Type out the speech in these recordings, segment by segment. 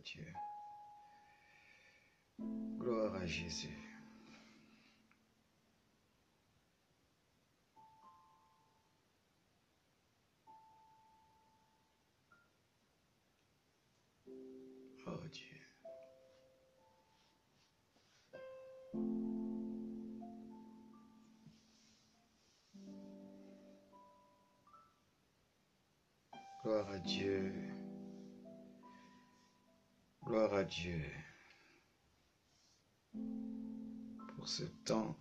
Dieu. Gloire à Jésus. Oh Dieu. Gloire à Dieu. Gloire à Dieu. Pour ce temps,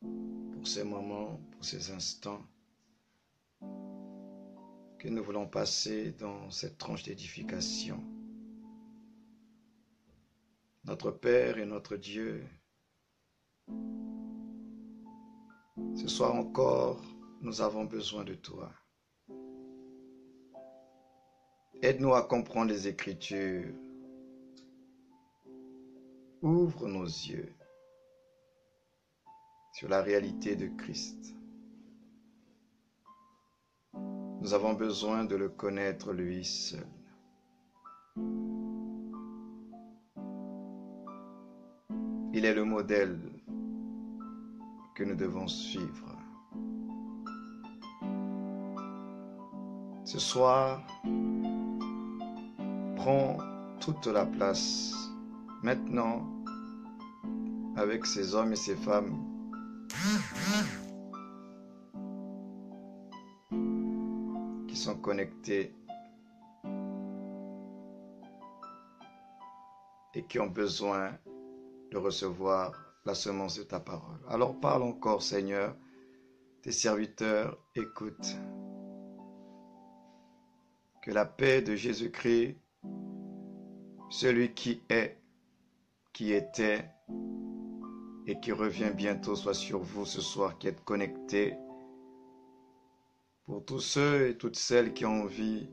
pour ces moments, pour ces instants que nous voulons passer dans cette tranche d'édification. Notre Père et notre Dieu, ce soir encore, nous avons besoin de toi. Aide-nous à comprendre les Écritures. Ouvre nos yeux sur la réalité de Christ. Nous avons besoin de le connaître lui seul. Il est le modèle que nous devons suivre. Ce soir, prends toute la place maintenant avec ces hommes et ces femmes qui sont connectés et qui ont besoin de recevoir la semence de ta parole. Alors parle encore, Seigneur, tes serviteurs écoutent. Que la paix de Jésus-Christ, celui qui est, qui était et qui revient bientôt, soit sur vous ce soir, qui êtes connectés. Pour tous ceux et toutes celles qui ont envie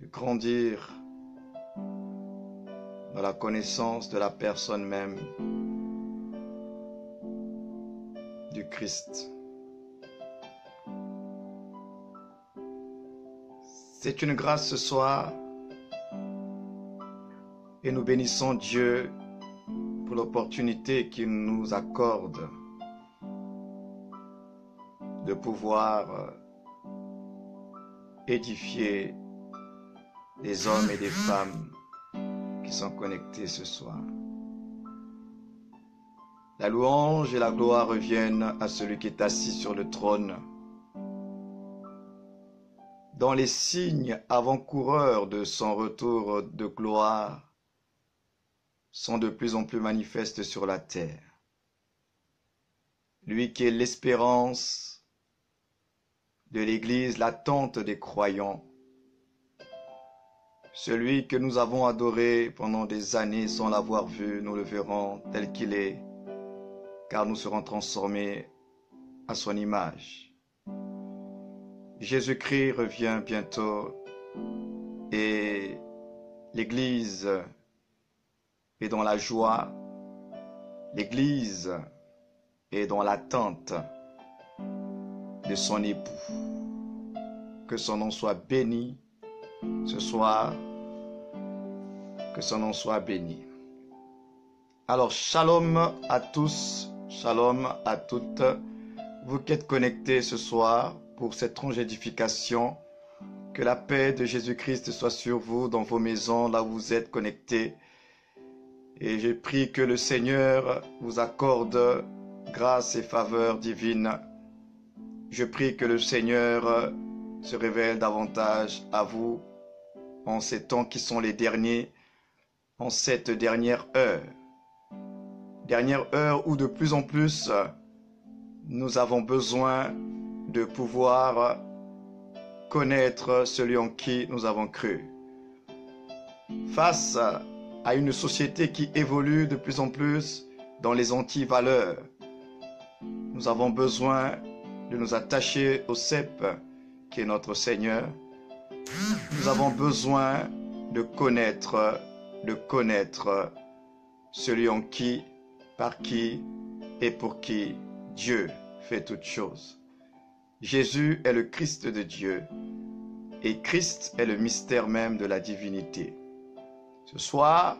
de grandir dans la connaissance de la personne même du Christ. C'est une grâce ce soir et nous bénissons Dieu pour l'opportunité qu'il nous accorde de pouvoir édifier des hommes et des femmes qui sont connectés ce soir. La louange et la gloire reviennent à celui qui est assis sur le trône, dont les signes avant-coureurs de son retour de gloire sont de plus en plus manifestes sur la terre. Lui qui est l'espérance de l'Église, l'attente des croyants, celui que nous avons adoré pendant des années sans l'avoir vu, nous le verrons tel qu'il est, car nous serons transformés à son image. Jésus-Christ revient bientôt et l'Église est dans la joie, l'Église est dans l'attente de son époux. Que son nom soit béni ce soir, que son nom soit béni. Alors, shalom à tous, shalom à toutes, vous qui êtes connectés ce soir pour cette tranche d'édification. Que la paix de Jésus-Christ soit sur vous, dans vos maisons, là où vous êtes connectés. Et je prie que le Seigneur vous accorde grâce et faveur divine. Je prie que le Seigneur se révèle davantage à vous en ces temps qui sont les derniers, en cette dernière heure. Dernière heure où de plus en plus nous avons besoin de pouvoir connaître celui en qui nous avons cru. Face à une société qui évolue de plus en plus dans les anti-valeurs, nous avons besoin de nous attacher au cep qui est notre Seigneur. Nous avons besoin de connaître celui en qui, par qui et pour qui Dieu fait toutes choses. Jésus est le Christ de Dieu et Christ est le mystère même de la divinité. Ce soir,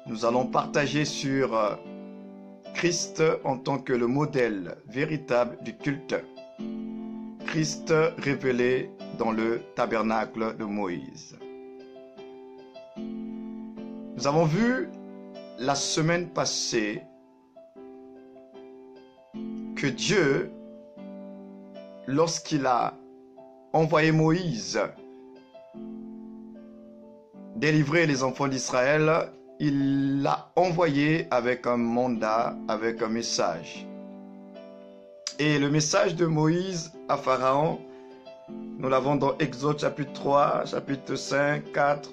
nous allons partager sur Christ en tant que le modèle véritable du culte. Christ révélé dans le tabernacle de Moïse. Nous avons vu la semaine passée que Dieu, lorsqu'il a envoyé Moïse délivrer les enfants d'Israël, il l'a envoyé avec un mandat, avec un message. Et le message de Moïse à Pharaon, nous l'avons dans Exode chapitre 3, chapitre 5, 4.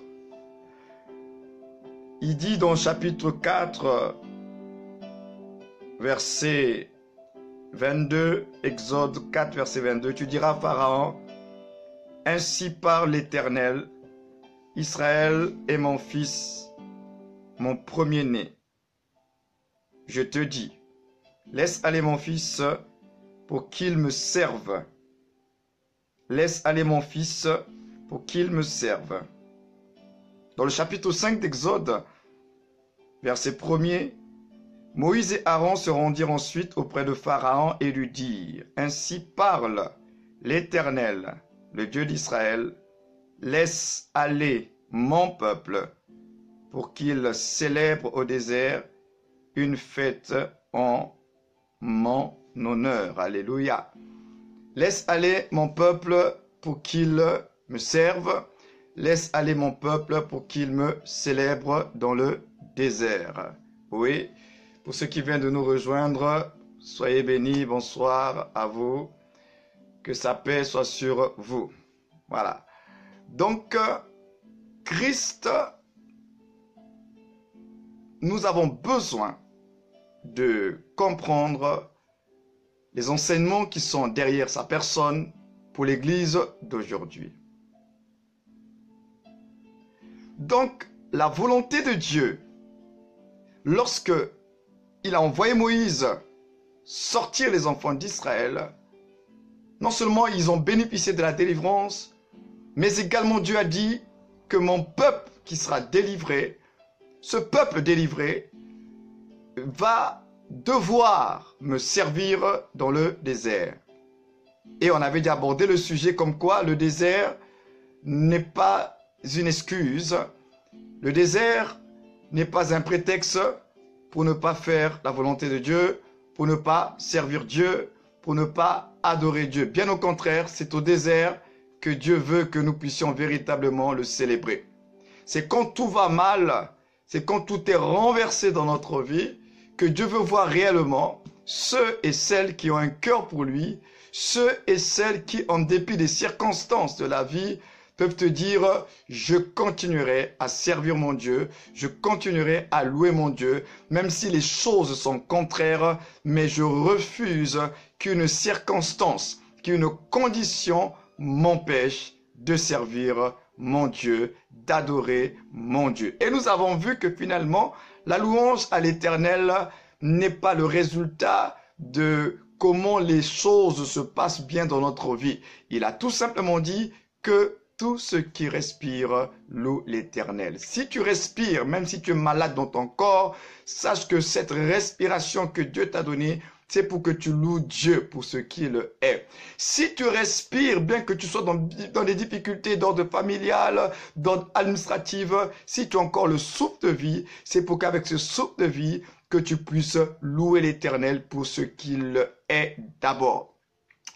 Il dit dans chapitre 4, verset 22, Exode 4, verset 22, tu diras à Pharaon, ainsi parle l'Éternel, Israël est mon fils, mon premier-né. Je te dis, laisse aller mon fils pour qu'il me serve. Laisse aller mon fils pour qu'il me serve. Dans le chapitre 5 d'Exode, verset 1er, Moïse et Aaron se rendirent ensuite auprès de Pharaon et lui dirent, ainsi parle l'Éternel, le Dieu d'Israël, laisse aller mon peuple pour qu'il célèbre au désert une fête en mon honneur. Alléluia. Laisse aller mon peuple pour qu'il me serve. Laisse aller mon peuple pour qu'il me célèbre dans le désert. Oui, pour ceux qui viennent de nous rejoindre, soyez bénis, bonsoir à vous. Que sa paix soit sur vous. Voilà. Donc, Christ, nous avons besoin de comprendre les enseignements qui sont derrière sa personne pour l'Église d'aujourd'hui. Donc, la volonté de Dieu, lorsque il a envoyé Moïse sortir les enfants d'Israël, non seulement ils ont bénéficié de la délivrance, mais également Dieu a dit que mon peuple qui sera délivré, ce peuple délivré, va devoir me servir dans le désert. Et on avait déjà abordé le sujet comme quoi le désert n'est pas une excuse. Le désert n'est pas un prétexte pour ne pas faire la volonté de Dieu, pour ne pas servir Dieu, pour ne pas adorer Dieu. Bien au contraire, c'est au désert que Dieu veut que nous puissions véritablement le célébrer. C'est quand tout va mal, c'est quand tout est renversé dans notre vie, que Dieu veut voir réellement ceux et celles qui ont un cœur pour lui, ceux et celles qui, en dépit des circonstances de la vie, peuvent te dire, je continuerai à servir mon Dieu, je continuerai à louer mon Dieu, même si les choses sont contraires, mais je refuse qu'une circonstance, qu'une condition m'empêche de servir mon Dieu, d'adorer mon Dieu. Et nous avons vu que finalement, la louange à l'Éternel n'est pas le résultat de comment les choses se passent bien dans notre vie. Il a tout simplement dit que tout ce qui respire loue l'Éternel. Si tu respires, même si tu es malade dans ton corps, sache que cette respiration que Dieu t'a donnée, c'est pour que tu loues Dieu pour ce qu'il est. Si tu respires, bien que tu sois dans des difficultés d'ordre familial, d'ordre administratif, si tu as encore le souffle de vie, c'est pour qu'avec ce souffle de vie, que tu puisses louer l'Éternel pour ce qu'il est d'abord.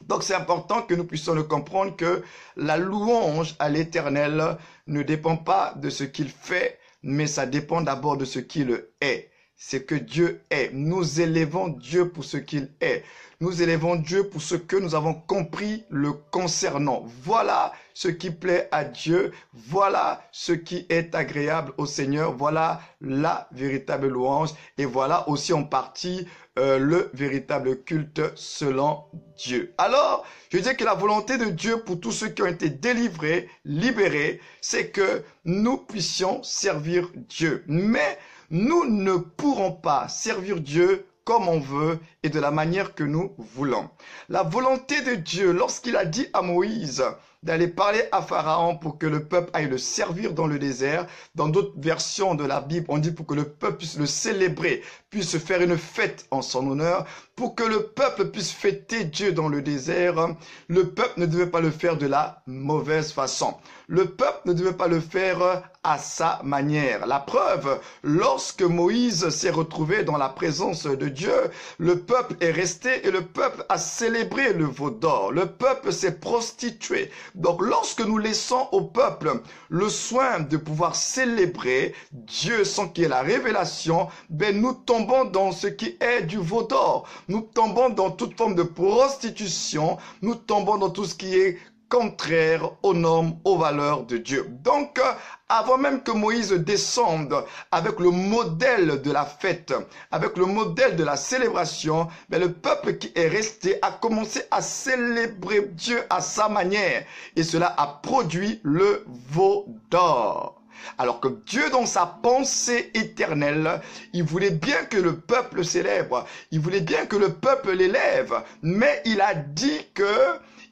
Donc c'est important que nous puissions le comprendre que la louange à l'Éternel ne dépend pas de ce qu'il fait, mais ça dépend d'abord de ce qu'il est. C'est que Dieu est. Nous élevons Dieu pour ce qu'il est. Nous élevons Dieu pour ce que nous avons compris le concernant. Voilà ce qui plaît à Dieu. Voilà ce qui est agréable au Seigneur. Voilà la véritable louange. Et voilà aussi en partie le véritable culte selon Dieu. Alors, je dis que la volonté de Dieu pour tous ceux qui ont été délivrés, libérés, c'est que nous puissions servir Dieu. Mais nous ne pourrons pas servir Dieu comme on veut et de la manière que nous voulons. La volonté de Dieu, lorsqu'il a dit à Moïse d'aller parler à Pharaon pour que le peuple aille le servir dans le désert. Dans d'autres versions de la Bible, on dit pour que le peuple puisse le célébrer, puisse faire une fête en son honneur, pour que le peuple puisse fêter Dieu dans le désert. Le peuple ne devait pas le faire de la mauvaise façon. Le peuple ne devait pas le faire à sa manière. La preuve, lorsque Moïse s'est retrouvé dans la présence de Dieu, le peuple est resté et le peuple a célébré le veau d'or. Le peuple s'est prostitué. Donc lorsque nous laissons au peuple le soin de pouvoir célébrer Dieu sans qu'il y ait la révélation, ben nous tombons dans ce qui est du veau d'or. Nous tombons dans toute forme de prostitution. Nous tombons dans tout ce qui est contraire aux normes, aux valeurs de Dieu. Donc, avant même que Moïse descende avec le modèle de la fête, avec le modèle de la célébration, mais le peuple qui est resté a commencé à célébrer Dieu à sa manière. Et cela a produit le veau d'or. Alors que Dieu, dans sa pensée éternelle, il voulait bien que le peuple célèbre, il voulait bien que le peuple l'élève, mais il a dit que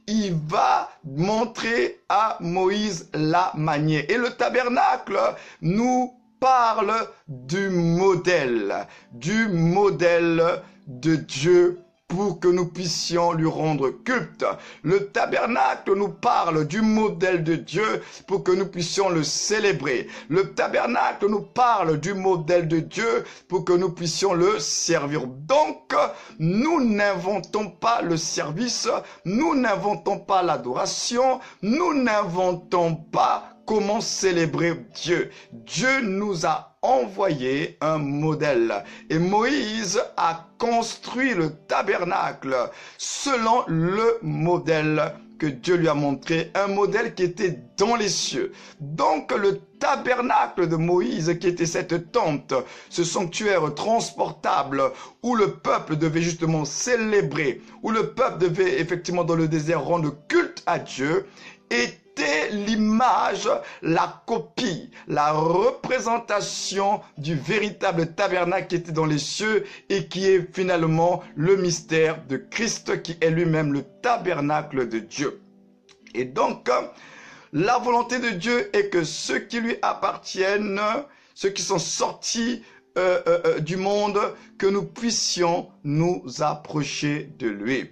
il va montrer à Moïse la manière. Et le tabernacle nous parle du modèle de Dieu pour que nous puissions lui rendre culte. Le tabernacle nous parle du modèle de Dieu pour que nous puissions le célébrer. Le tabernacle nous parle du modèle de Dieu pour que nous puissions le servir. Donc, nous n'inventons pas le service, nous n'inventons pas l'adoration, nous n'inventons pas comment célébrer Dieu. Dieu nous a envoyé un modèle. Et Moïse a construit le tabernacle selon le modèle que Dieu lui a montré, un modèle qui était dans les cieux. Donc le tabernacle de Moïse, qui était cette tente, ce sanctuaire transportable où le peuple devait justement célébrer, où le peuple devait effectivement dans le désert rendre culte à Dieu, était l'image, la copie, la représentation du véritable tabernacle qui était dans les cieux et qui est finalement le mystère de Christ qui est lui-même le tabernacle de Dieu. Et donc, la volonté de Dieu est que ceux qui lui appartiennent, ceux qui sont sortis du monde, que nous puissions nous approcher de lui,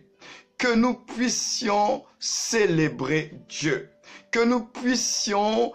que nous puissions célébrer Dieu, que nous puissions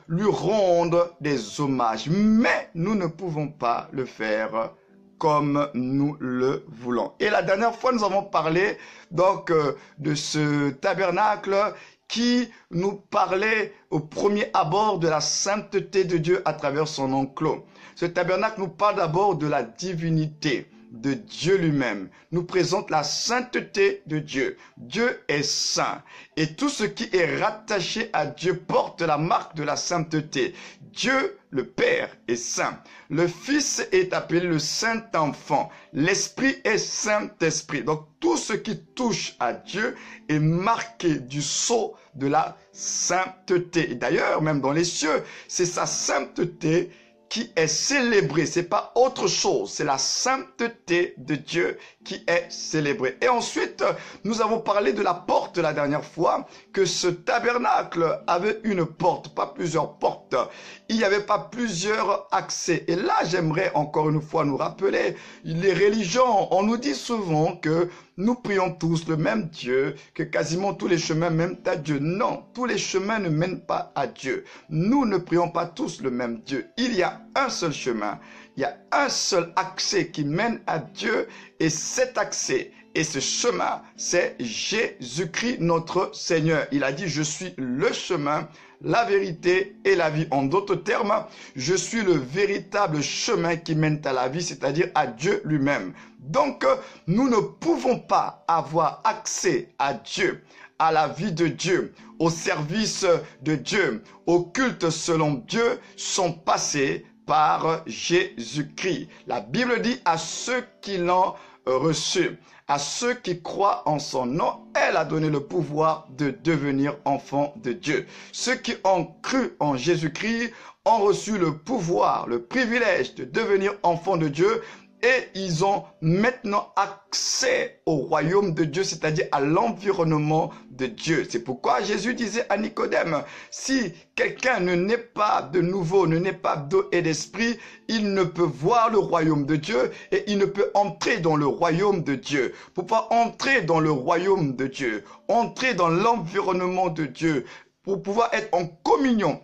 lui rendre des hommages. Mais nous ne pouvons pas le faire comme nous le voulons. Et la dernière fois, nous avons parlé donc de ce tabernacle qui nous parlait au premier abord de la sainteté de Dieu à travers son enclos. Ce tabernacle nous parle d'abord de la divinité de Dieu lui-même, nous présente la sainteté de Dieu. Dieu est saint et tout ce qui est rattaché à Dieu porte la marque de la sainteté. Dieu, le Père, est saint. Le Fils est appelé le Saint-Enfant. L'Esprit est Saint-Esprit. Donc tout ce qui touche à Dieu est marqué du sceau de la sainteté. D'ailleurs, même dans les cieux, c'est sa sainteté qui est célébrée, c'est pas autre chose, c'est la sainteté de Dieu qui est célébrée. Et ensuite, nous avons parlé de la porte la dernière fois, que ce tabernacle avait une porte, pas plusieurs portes. Il n'y avait pas plusieurs accès. Et là, j'aimerais encore une fois nous rappeler, les religions, on nous dit souvent que nous prions tous le même Dieu, que quasiment tous les chemins mènent à Dieu. Non, tous les chemins ne mènent pas à Dieu. Nous ne prions pas tous le même Dieu. Il y a un seul chemin, il y a un seul accès qui mène à Dieu et cet accès et ce chemin, c'est Jésus-Christ notre Seigneur. Il a dit, je suis le chemin, la vérité et la vie. En d'autres termes, je suis le véritable chemin qui mène à la vie, c'est-à-dire à Dieu lui-même. Donc, nous ne pouvons pas avoir accès à Dieu, à la vie de Dieu, au service de Dieu, au culte selon Dieu, sans passer par Jésus-Christ. La Bible dit à ceux qui l'ont reçu, à ceux qui croient en son nom, elle a donné le pouvoir de devenir enfants de Dieu. Ceux qui ont cru en Jésus-Christ ont reçu le pouvoir, le privilège de devenir enfants de Dieu et ils ont maintenant accès au royaume de Dieu, c'est-à-dire à l'environnement de Dieu. C'est pourquoi Jésus disait à Nicodème, si quelqu'un ne naît pas de nouveau, ne naît pas d'eau et d'esprit, il ne peut voir le royaume de Dieu et il ne peut entrer dans le royaume de Dieu. Pour pouvoir entrer dans le royaume de Dieu, entrer dans l'environnement de Dieu, pour pouvoir être en communion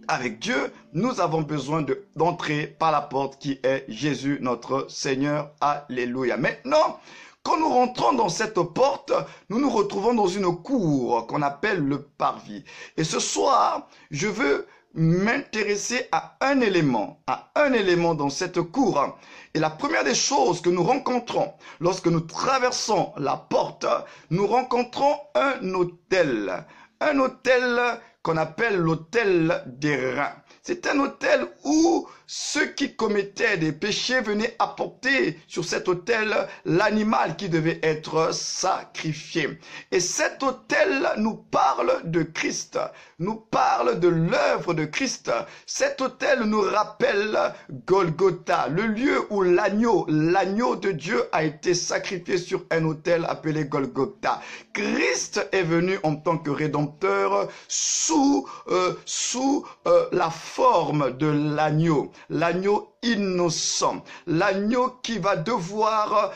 avec Dieu, nous avons besoin d'entrer par la porte qui est Jésus, notre Seigneur. Alléluia. Maintenant, quand nous rentrons dans cette porte, nous nous retrouvons dans une cour qu'on appelle le parvis. Et ce soir, je veux m'intéresser à un élément dans cette cour. Et la première des choses que nous rencontrons lorsque nous traversons la porte, nous rencontrons un autel. Un autel qu'on appelle l'autel des reins. C'est un autel où ceux qui commettaient des péchés venaient apporter sur cet autel l'animal qui devait être sacrifié. Et cet autel nous parle de Christ, nous parle de l'œuvre de Christ. Cet autel nous rappelle Golgotha, le lieu où l'agneau de Dieu a été sacrifié sur un autel appelé Golgotha. Christ est venu en tant que rédempteur sous la forme de l'agneau innocent, l'agneau qui va devoir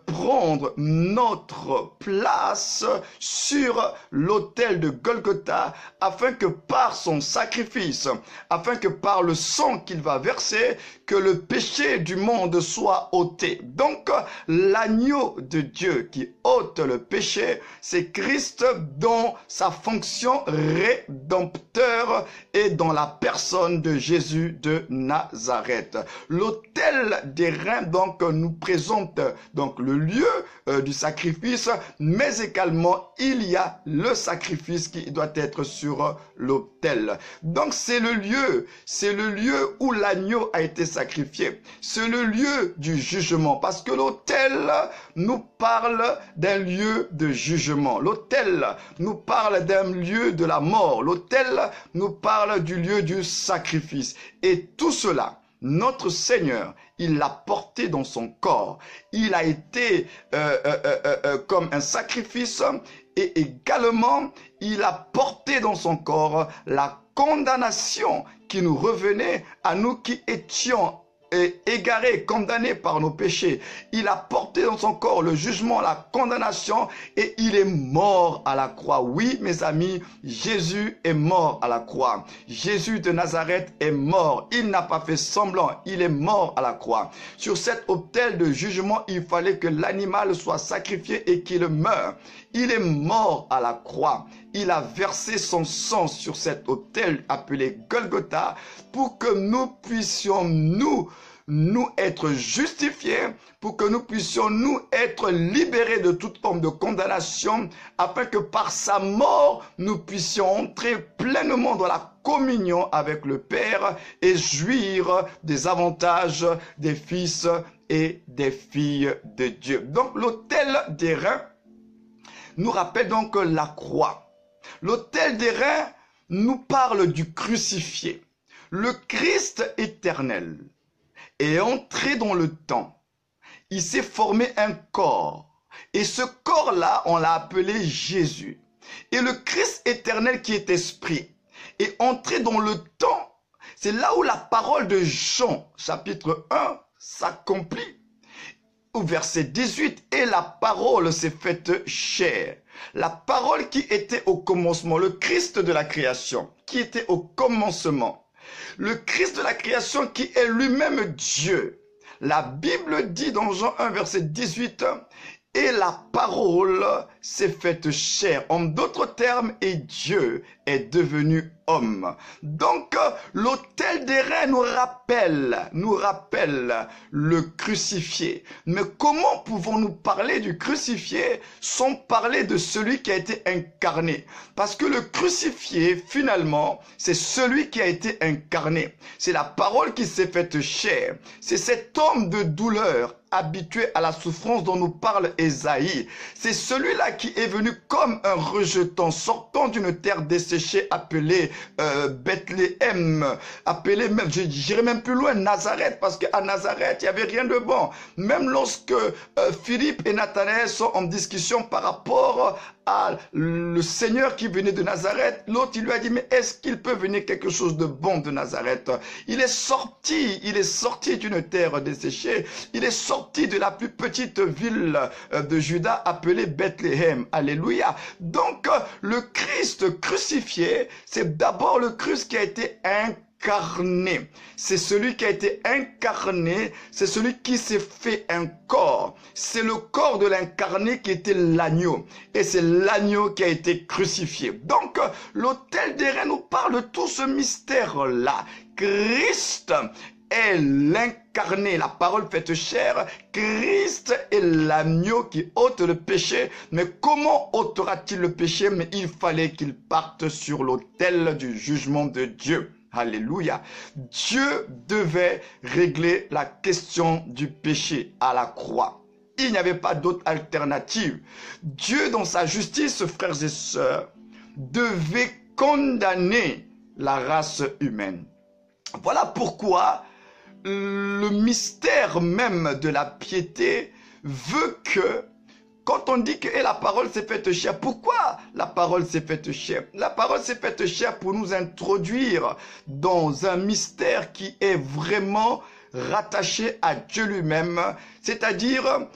prendre notre place sur l'autel de Golgotha, afin que par son sacrifice, afin que par le sang qu'il va verser, que le péché du monde soit ôté. Donc l'agneau de Dieu qui ôte le péché, c'est Christ dans sa fonction rédempteur et dans la personne de Jésus de Nazareth. L'autel des reins donc nous présente donc le lieu du sacrifice, mais également il y a le sacrifice qui doit être sur l'autel. Donc c'est le lieu où l'agneau a été sacrifié. C'est le lieu du jugement, parce que l'autel nous parle d'un lieu de jugement. L'autel nous parle d'un lieu de la mort. L'autel nous parle du lieu du sacrifice. Et tout cela, notre Seigneur, il l'a porté dans son corps. Il a été comme un sacrifice et également, il a porté dans son corps la condamnation qui nous revenait à nous qui étions égarés, condamnés par nos péchés. Il a porté dans son corps le jugement, la condamnation et il est mort à la croix. Oui, mes amis, Jésus est mort à la croix. Jésus de Nazareth est mort. Il n'a pas fait semblant. Il est mort à la croix. Sur cet autel de jugement, il fallait que l'animal soit sacrifié et qu'il meure. Il est mort à la croix. Il a versé son sang sur cet autel appelé Golgotha pour que nous puissions nous être justifiés, pour que nous puissions nous être libérés de toute forme de condamnation, afin que par sa mort, nous puissions entrer pleinement dans la communion avec le Père et jouir des avantages des fils et des filles de Dieu. Donc l'autel des reins nous rappelle donc la croix. L'autel des reins nous parle du crucifié. Le Christ éternel est entré dans le temps. Il s'est formé un corps. Et ce corps-là, on l'a appelé Jésus. Et le Christ éternel qui est esprit est entré dans le temps. C'est là où la parole de Jean, chapitre 1, s'accomplit. Au verset 18, et la parole s'est faite chair. La parole qui était au commencement, le Christ de la création, qui était au commencement. Le Christ de la création qui est lui-même Dieu. La Bible dit dans Jean 1, verset 18, et la parole s'est faite chair. En d'autres termes, et Dieu est devenu homme. Donc, l'autel des reins nous rappelle le crucifié. Mais comment pouvons-nous parler du crucifié sans parler de celui qui a été incarné? Parce que le crucifié, finalement, c'est celui qui a été incarné. C'est la parole qui s'est faite chair. C'est cet homme de douleur, habitué à la souffrance dont nous parle Ésaïe. C'est celui-là qui est venu comme un rejeton sortant d'une terre desséchée appelée Bethléem, appelée même, je dirais même même plus loin, Nazareth, parce qu'à Nazareth, il n'y avait rien de bon. Même lorsque Philippe et Nathanaël sont en discussion par rapport à le Seigneur qui venait de Nazareth, l'autre, il lui a dit, mais est-ce qu'il peut venir quelque chose de bon de Nazareth? Il est sorti d'une terre desséchée, il est sorti de la plus petite ville de Juda appelée Bethléem. Alléluia. Donc, le Christ crucifié, c'est d'abord le Christ qui a été incarné. C'est celui qui a été incarné, c'est celui qui s'est fait un corps. C'est le corps de l'incarné qui était l'agneau. Et c'est l'agneau qui a été crucifié. Donc, l'autel des reins nous parle de tout ce mystère-là. Christ est l'incarné, la parole faite chair. Christ est l'agneau qui ôte le péché. Mais comment ôtera-t-il le péché? Mais il fallait qu'il parte sur l'autel du jugement de Dieu. Alléluia. Dieu devait régler la question du péché à la croix. Il n'y avait pas d'autre alternative. Dieu, dans sa justice, frères et sœurs, devait condamner la race humaine. Voilà pourquoi le mystère même de la piété veut que, quand on dit que la parole s'est faite chair, pourquoi la parole s'est faite chair? La parole s'est faite chair pour nous introduire dans un mystère qui est vraiment rattaché à Dieu lui-même, c'est-à-dire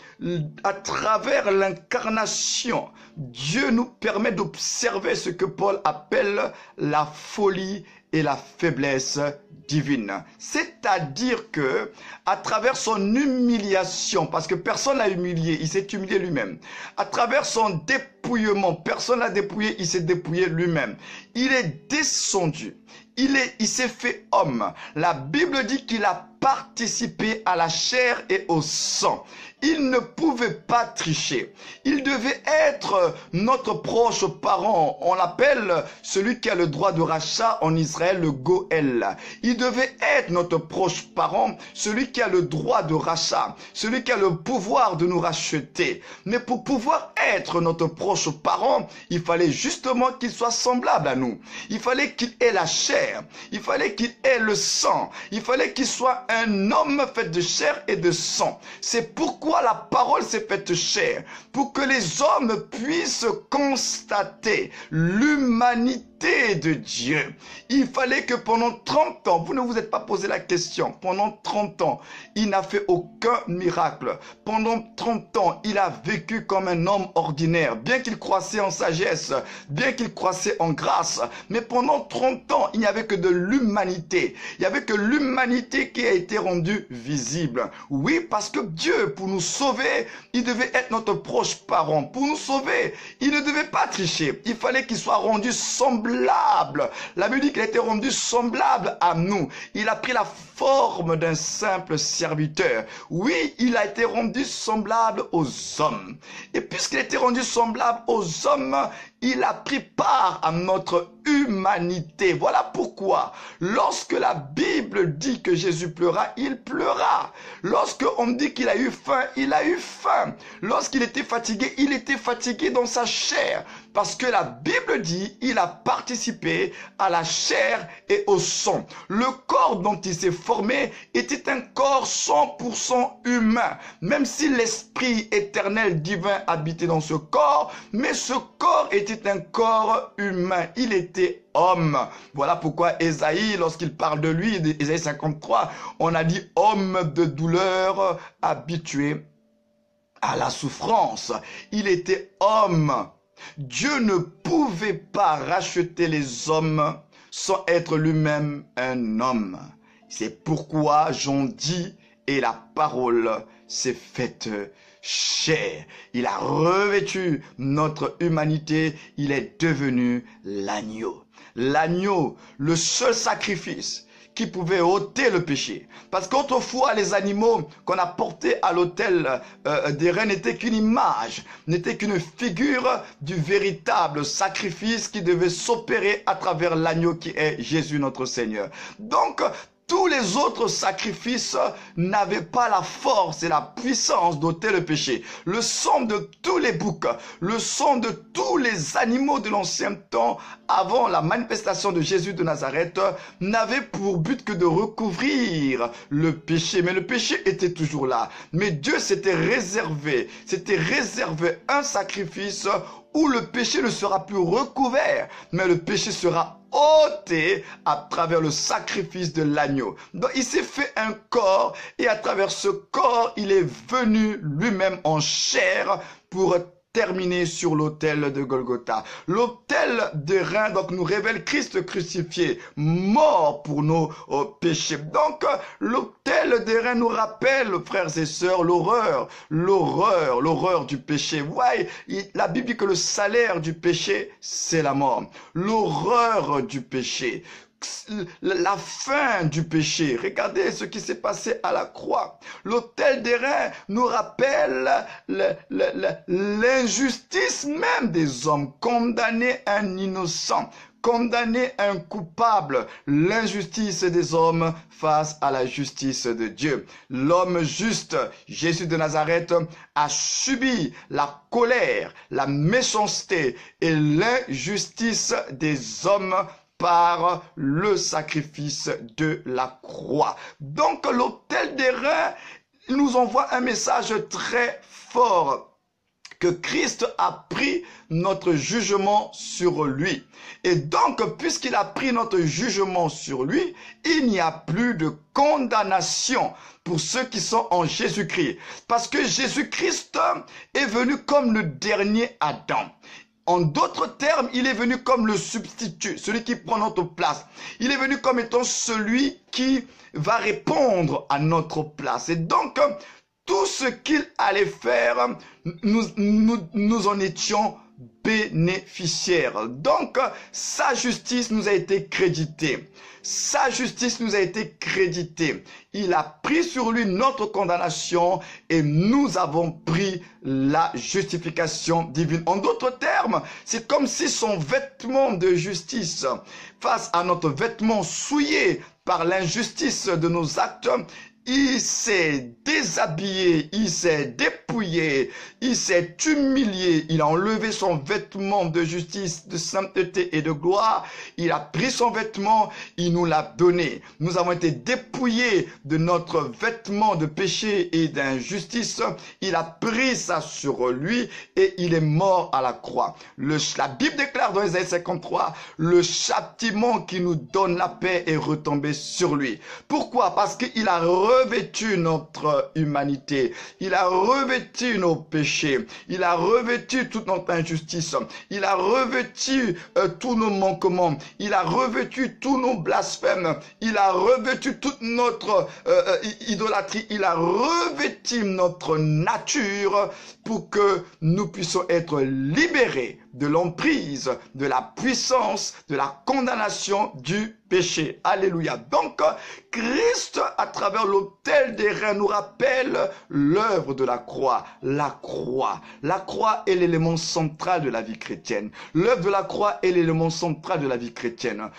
à travers l'incarnation. Dieu nous permet d'observer ce que Paul appelle la folie et la faiblesse divine. C'est-à-dire que, à travers son humiliation, parce que personne l'a humilié, il s'est humilié lui-même. À travers son dépouillement, personne l'a dépouillé, il s'est dépouillé lui-même. Il est descendu. Il s'est fait homme. La Bible dit qu'il a participé à la chair et au sang. Il ne pouvait pas tricher. Il devait être notre proche parent. On l'appelle celui qui a le droit de rachat en Israël, le Goël. Il devait être notre proche parent, celui qui a le droit de rachat, celui qui a le pouvoir de nous racheter. Mais pour pouvoir être notre proche parent, il fallait justement qu'il soit semblable à nous. Il fallait qu'il ait la chair. Il fallait qu'il ait le sang. Il fallait qu'il soit un homme fait de chair et de sang. C'est pourquoi la parole s'est faite chair, pour que les hommes puissent constater l'humanité de Dieu. Il fallait que pendant 30 ans, vous ne vous êtes pas posé la question, pendant 30 ans, il n'a fait aucun miracle. Pendant 30 ans, il a vécu comme un homme ordinaire, bien qu'il croissait en sagesse, bien qu'il croissait en grâce. Mais pendant 30 ans, il n'y avait que de l'humanité. Il n'y avait que l'humanité qui a été rendue visible. Oui, parce que Dieu, pour nous sauver, il devait être notre proche parent. Pour nous sauver, il ne devait pas tricher. Il fallait qu'il soit rendu semblable. La Bible dit qu'il a été rendu semblable à nous. Il a pris la forme d'un simple serviteur. Oui, il a été rendu semblable aux hommes. Et puisqu'il a été rendu semblable aux hommes, il a pris part à notre humanité. Voilà pourquoi, lorsque la Bible dit que Jésus pleura, il pleura. Lorsque on dit qu'il a eu faim, il a eu faim. Lorsqu'il était fatigué dans sa chair. Parce que la Bible dit, il a participé à la chair et au sang. Le corps dont il s'est formé était un corps 100% humain. Même si l'esprit éternel divin habitait dans ce corps, mais ce corps était un corps humain. Il était homme. Voilà pourquoi Ésaïe, lorsqu'il parle de lui, Ésaïe 53, on a dit homme de douleur habitué à la souffrance. Il était homme. Dieu ne pouvait pas racheter les hommes sans être lui-même un homme. C'est pourquoi Jean dit, et la parole s'est faite chair. Il a revêtu notre humanité, il est devenu l'agneau. L'agneau, le seul sacrifice qui pouvait ôter le péché. Parce qu'autrefois, les animaux qu'on a portés à l'autel des reins n'étaient qu'une image, n'étaient qu'une figure du véritable sacrifice qui devait s'opérer à travers l'agneau qui est Jésus notre Seigneur. Donc, tous les autres sacrifices n'avaient pas la force et la puissance d'ôter le péché. Le sang de tous les boucs, le sang de tous les animaux de l'ancien temps, avant la manifestation de Jésus de Nazareth, n'avait pour but que de recouvrir le péché. Mais le péché était toujours là. Mais Dieu s'était réservé un sacrifice où le péché ne sera plus recouvert, mais le péché sera ôté à travers le sacrifice de l'agneau. Donc il s'est fait un corps et à travers ce corps, il est venu lui-même en chair pour terminer sur l'autel de Golgotha. L'autel de rein donc nous révèle Christ crucifié, mort pour nos péchés. Donc l'autel de rein nous rappelle, frères et sœurs, l'horreur du péché. Ouais, la Bible dit que le salaire du péché, c'est la mort. L'horreur du péché. La fin du péché. Regardez ce qui s'est passé à la croix. L'autel des reins nous rappelle l'injustice même des hommes. Condamner un innocent, condamner un coupable, l'injustice des hommes face à la justice de Dieu. L'homme juste, Jésus de Nazareth, a subi la colère, la méchanceté et l'injustice des hommes par le sacrifice de la croix. Donc l'autel des reins nous envoie un message très fort, que Christ a pris notre jugement sur lui. Et donc, puisqu'il a pris notre jugement sur lui, il n'y a plus de condamnation pour ceux qui sont en Jésus-Christ. Parce que Jésus-Christ est venu comme le dernier Adam. En d'autres termes, il est venu comme le substitut, celui qui prend notre place. Il est venu comme étant celui qui va répondre à notre place. Et donc, tout ce qu'il allait faire, nous en étions bénéficiaires. Donc, sa justice nous a été créditée. Sa justice nous a été créditée. Il a pris sur lui notre condamnation et nous avons pris la justification divine. En d'autres termes, c'est comme si son vêtement de justice, face à notre vêtement souillé par l'injustice de nos actes, il s'est déshabillé, il s'est dépouillé, il s'est humilié, il a enlevé son vêtement de justice, de sainteté et de gloire, il a pris son vêtement, il nous l'a donné. Nous avons été dépouillés de notre vêtement de péché et d'injustice, il a pris ça sur lui et il est mort à la croix. La Bible déclare dans Isaïe 53, le châtiment qui nous donne la paix est retombé sur lui. Pourquoi? Parce qu'il a revêtu notre humanité, il a revêtu nos péchés, il a revêtu toute notre injustice, il a revêtu tous nos manquements, il a revêtu tous nos blasphèmes, il a revêtu toute notre idolâtrie, il a revêtu notre nature pour que nous puissions être libérés de l'emprise, de la puissance, de la condamnation du péché. Alléluia. Donc, Christ, à travers l'autel des reins, nous rappelle l'œuvre de la croix. La croix. La croix est l'élément central de la vie chrétienne. L'œuvre de la croix est l'élément central de la vie chrétienne.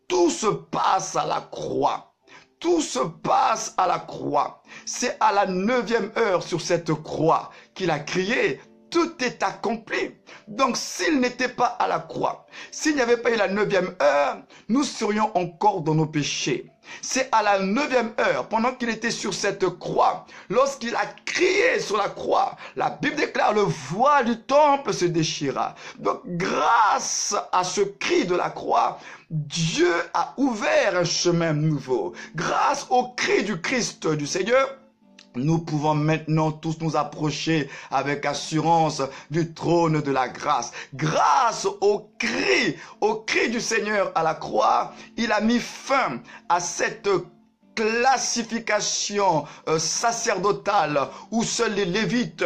Tout se passe à la croix. Tout se passe à la croix. C'est à la 9e heure sur cette croix qu'il a crié. Tout est accompli. Donc, s'il n'était pas à la croix, s'il n'y avait pas eu la 9e heure, nous serions encore dans nos péchés. C'est à la 9e heure, pendant qu'il était sur cette croix, lorsqu'il a crié sur la croix, la Bible déclare le voile du temple se déchira. Donc, grâce à ce cri de la croix, Dieu a ouvert un chemin nouveau. Grâce au cri du Christ, du Seigneur, nous pouvons maintenant tous nous approcher avec assurance du trône de la grâce. Grâce au cri du Seigneur à la croix, il a mis fin à cette classification sacerdotale où seuls les Lévites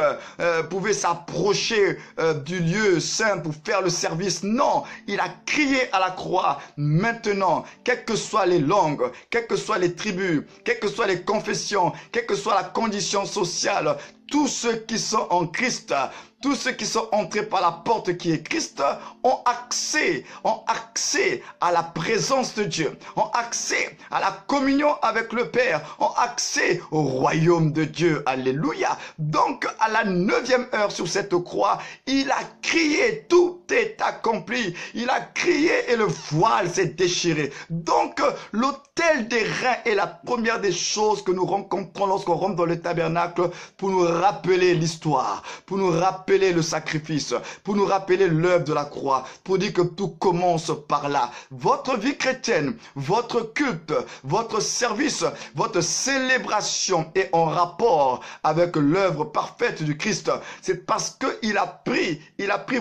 pouvaient s'approcher du lieu saint pour faire le service. Non, il a crié à la croix. Maintenant, quelles que soient les langues, quelles que soient les tribus, quelles que soient les confessions, quelle que soit la condition sociale, tous ceux qui sont en Christ, tous ceux qui sont entrés par la porte qui est Christ, ont accès à la présence de Dieu, ont accès à la communion avec le Père, ont accès au royaume de Dieu. Alléluia. Donc, à la 9e heure sur cette croix, il a crié, tout est accompli. Il a crié et le voile s'est déchiré. Donc, l'autel des reins est la première des choses que nous rencontrons lorsqu'on rentre dans le tabernacle pour nous rappeler l'histoire, pour nous rappeler le sacrifice, pour nous rappeler l'œuvre de la croix, pour dire que tout commence par là. Votre vie chrétienne, votre culte, votre service, votre célébration est en rapport avec l'œuvre parfaite du Christ. C'est parce qu'il a pris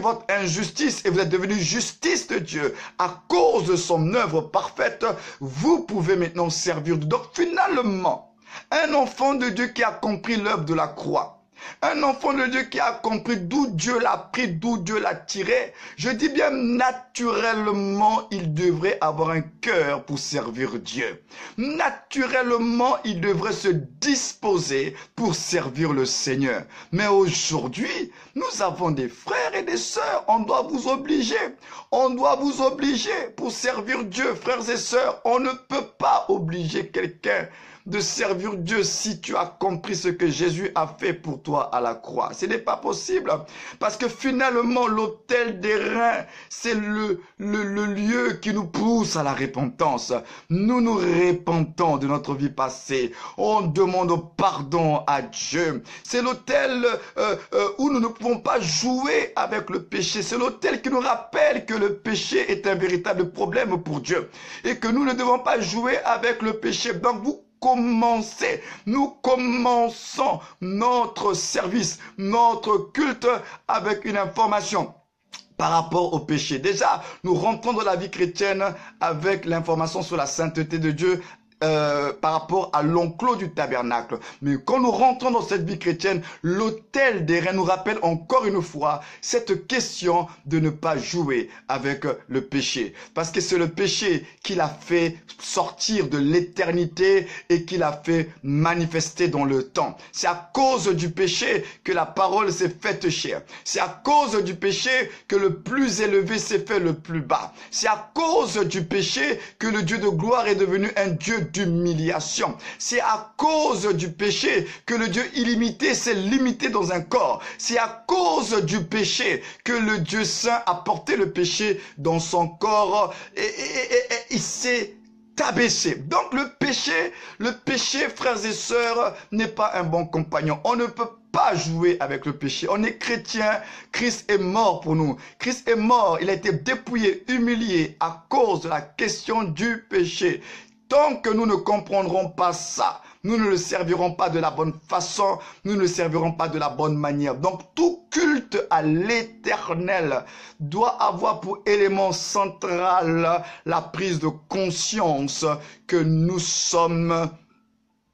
votre injustice et vous êtes devenu justice de Dieu. À cause de son œuvre parfaite, vous pouvez maintenant servir. Donc finalement, un enfant de Dieu qui a compris l'œuvre de la croix, un enfant de Dieu qui a compris d'où Dieu l'a pris, d'où Dieu l'a tiré, je dis bien naturellement, il devrait avoir un cœur pour servir Dieu. Naturellement, il devrait se disposer pour servir le Seigneur. Mais aujourd'hui, nous avons des frères et des sœurs, on doit vous obliger. On doit vous obliger pour servir Dieu, frères et sœurs. On ne peut pas obliger quelqu'un de servir Dieu si tu as compris ce que Jésus a fait pour toi à la croix. Ce n'est pas possible parce que finalement l'autel des reins, c'est le lieu qui nous pousse à la repentance. Nous nous repentons de notre vie passée. On demande pardon à Dieu. C'est l'autel où nous ne pouvons pas jouer avec le péché. C'est l'autel qui nous rappelle que le péché est un véritable problème pour Dieu et que nous ne devons pas jouer avec le péché. Donc nous commençons notre service, notre culte avec une information par rapport au péché. Déjà, nous rentrons dans la vie chrétienne avec l'information sur la sainteté de Dieu, par rapport à l'enclos du tabernacle. Mais quand nous rentrons dans cette vie chrétienne, l'autel des reins nous rappelle encore une fois cette question de ne pas jouer avec le péché. Parce que c'est le péché qui l'a fait sortir de l'éternité et qui l'a fait manifester dans le temps. C'est à cause du péché que la parole s'est faite chair. C'est à cause du péché que le plus élevé s'est fait le plus bas. C'est à cause du péché que le Dieu de gloire est devenu un Dieu d'humiliation. C'est à cause du péché que le Dieu illimité s'est limité dans un corps. C'est à cause du péché que le Dieu saint a porté le péché dans son corps et il s'est abaissé. Donc le péché, frères et sœurs, n'est pas un bon compagnon. On ne peut pas jouer avec le péché. On est chrétien, Christ est mort pour nous. Christ est mort, il a été dépouillé, humilié à cause de la question du péché. Tant que nous ne comprendrons pas ça, nous ne le servirons pas de la bonne façon, nous ne le servirons pas de la bonne manière. Donc tout culte à l'Éternel doit avoir pour élément central la prise de conscience que nous sommes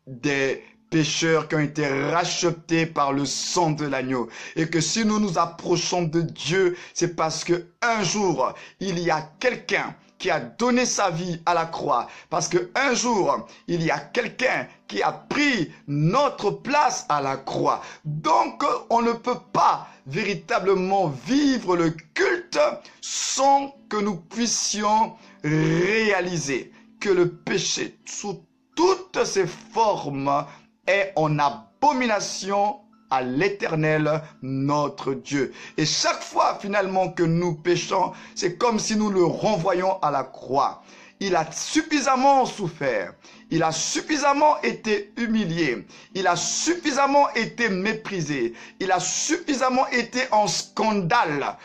des pécheurs qui ont été rachetés par le sang de l'agneau. Et que si nous nous approchons de Dieu, c'est parce que un jour, il y a quelqu'un qui a donné sa vie à la croix. Parce que un jour, il y a quelqu'un qui a pris notre place à la croix. Donc, on ne peut pas véritablement vivre le culte sans que nous puissions réaliser que le péché, sous toutes ses formes, est en abomination à l'Éternel, notre Dieu. Et chaque fois, finalement, que nous péchons, c'est comme si nous le renvoyons à la croix. Il a suffisamment souffert. Il a suffisamment été humilié. Il a suffisamment été méprisé. Il a suffisamment été en scandale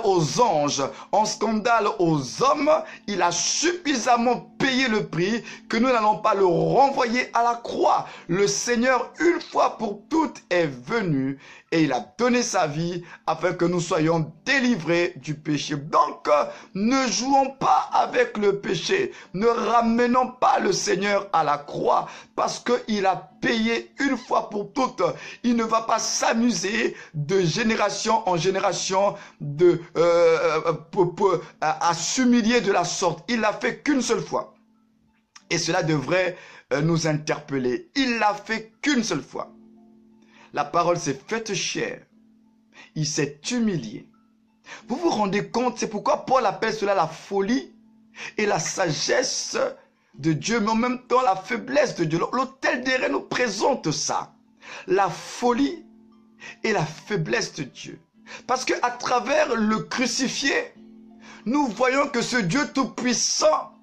aux anges, en scandale aux hommes. Il a suffisamment payé le prix que nous n'allons pas le renvoyer à la croix. Le Seigneur, une fois pour toutes, est venu et il a donné sa vie afin que nous soyons délivrés du péché. Donc, ne jouons pas avec le péché. Ne ramenons pas le Seigneur à la croix parce qu'il a payé une fois pour toutes. Il ne va pas s'amuser de génération en génération à s'humilier de la sorte. Il l'a fait qu'une seule fois. Et cela devrait nous interpeller. Il l'a fait qu'une seule fois. la parole s'est faite chair. Il s'est humilié. Vous vous rendez compte, c'est pourquoi Paul appelle cela la folie et la sagesse de Dieu, mais en même temps la faiblesse de Dieu. L'autel des reins nous présente ça. La folie et la faiblesse de Dieu. Parce qu'à travers le crucifié, nous voyons que ce Dieu tout-puissant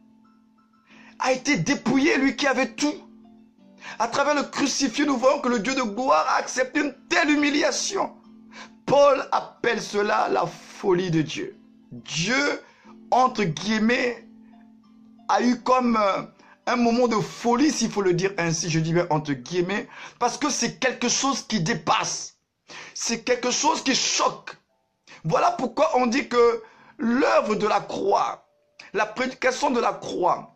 a été dépouillé, lui qui avait tout. À travers le crucifié, nous voyons que le Dieu de gloire a accepté une telle humiliation. Paul appelle cela la folie de Dieu. Dieu, entre guillemets, a eu comme un moment de folie, s'il faut le dire ainsi, je dis bien entre guillemets, parce que c'est quelque chose qui dépasse. C'est quelque chose qui choque. Voilà pourquoi on dit que l'œuvre de la croix, la prédication de la croix,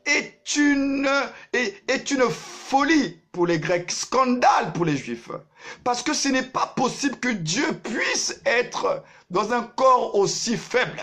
est une folie pour les Grecs, scandale pour les Juifs. Parce que ce n'est pas possible que Dieu puisse être dans un corps aussi faible.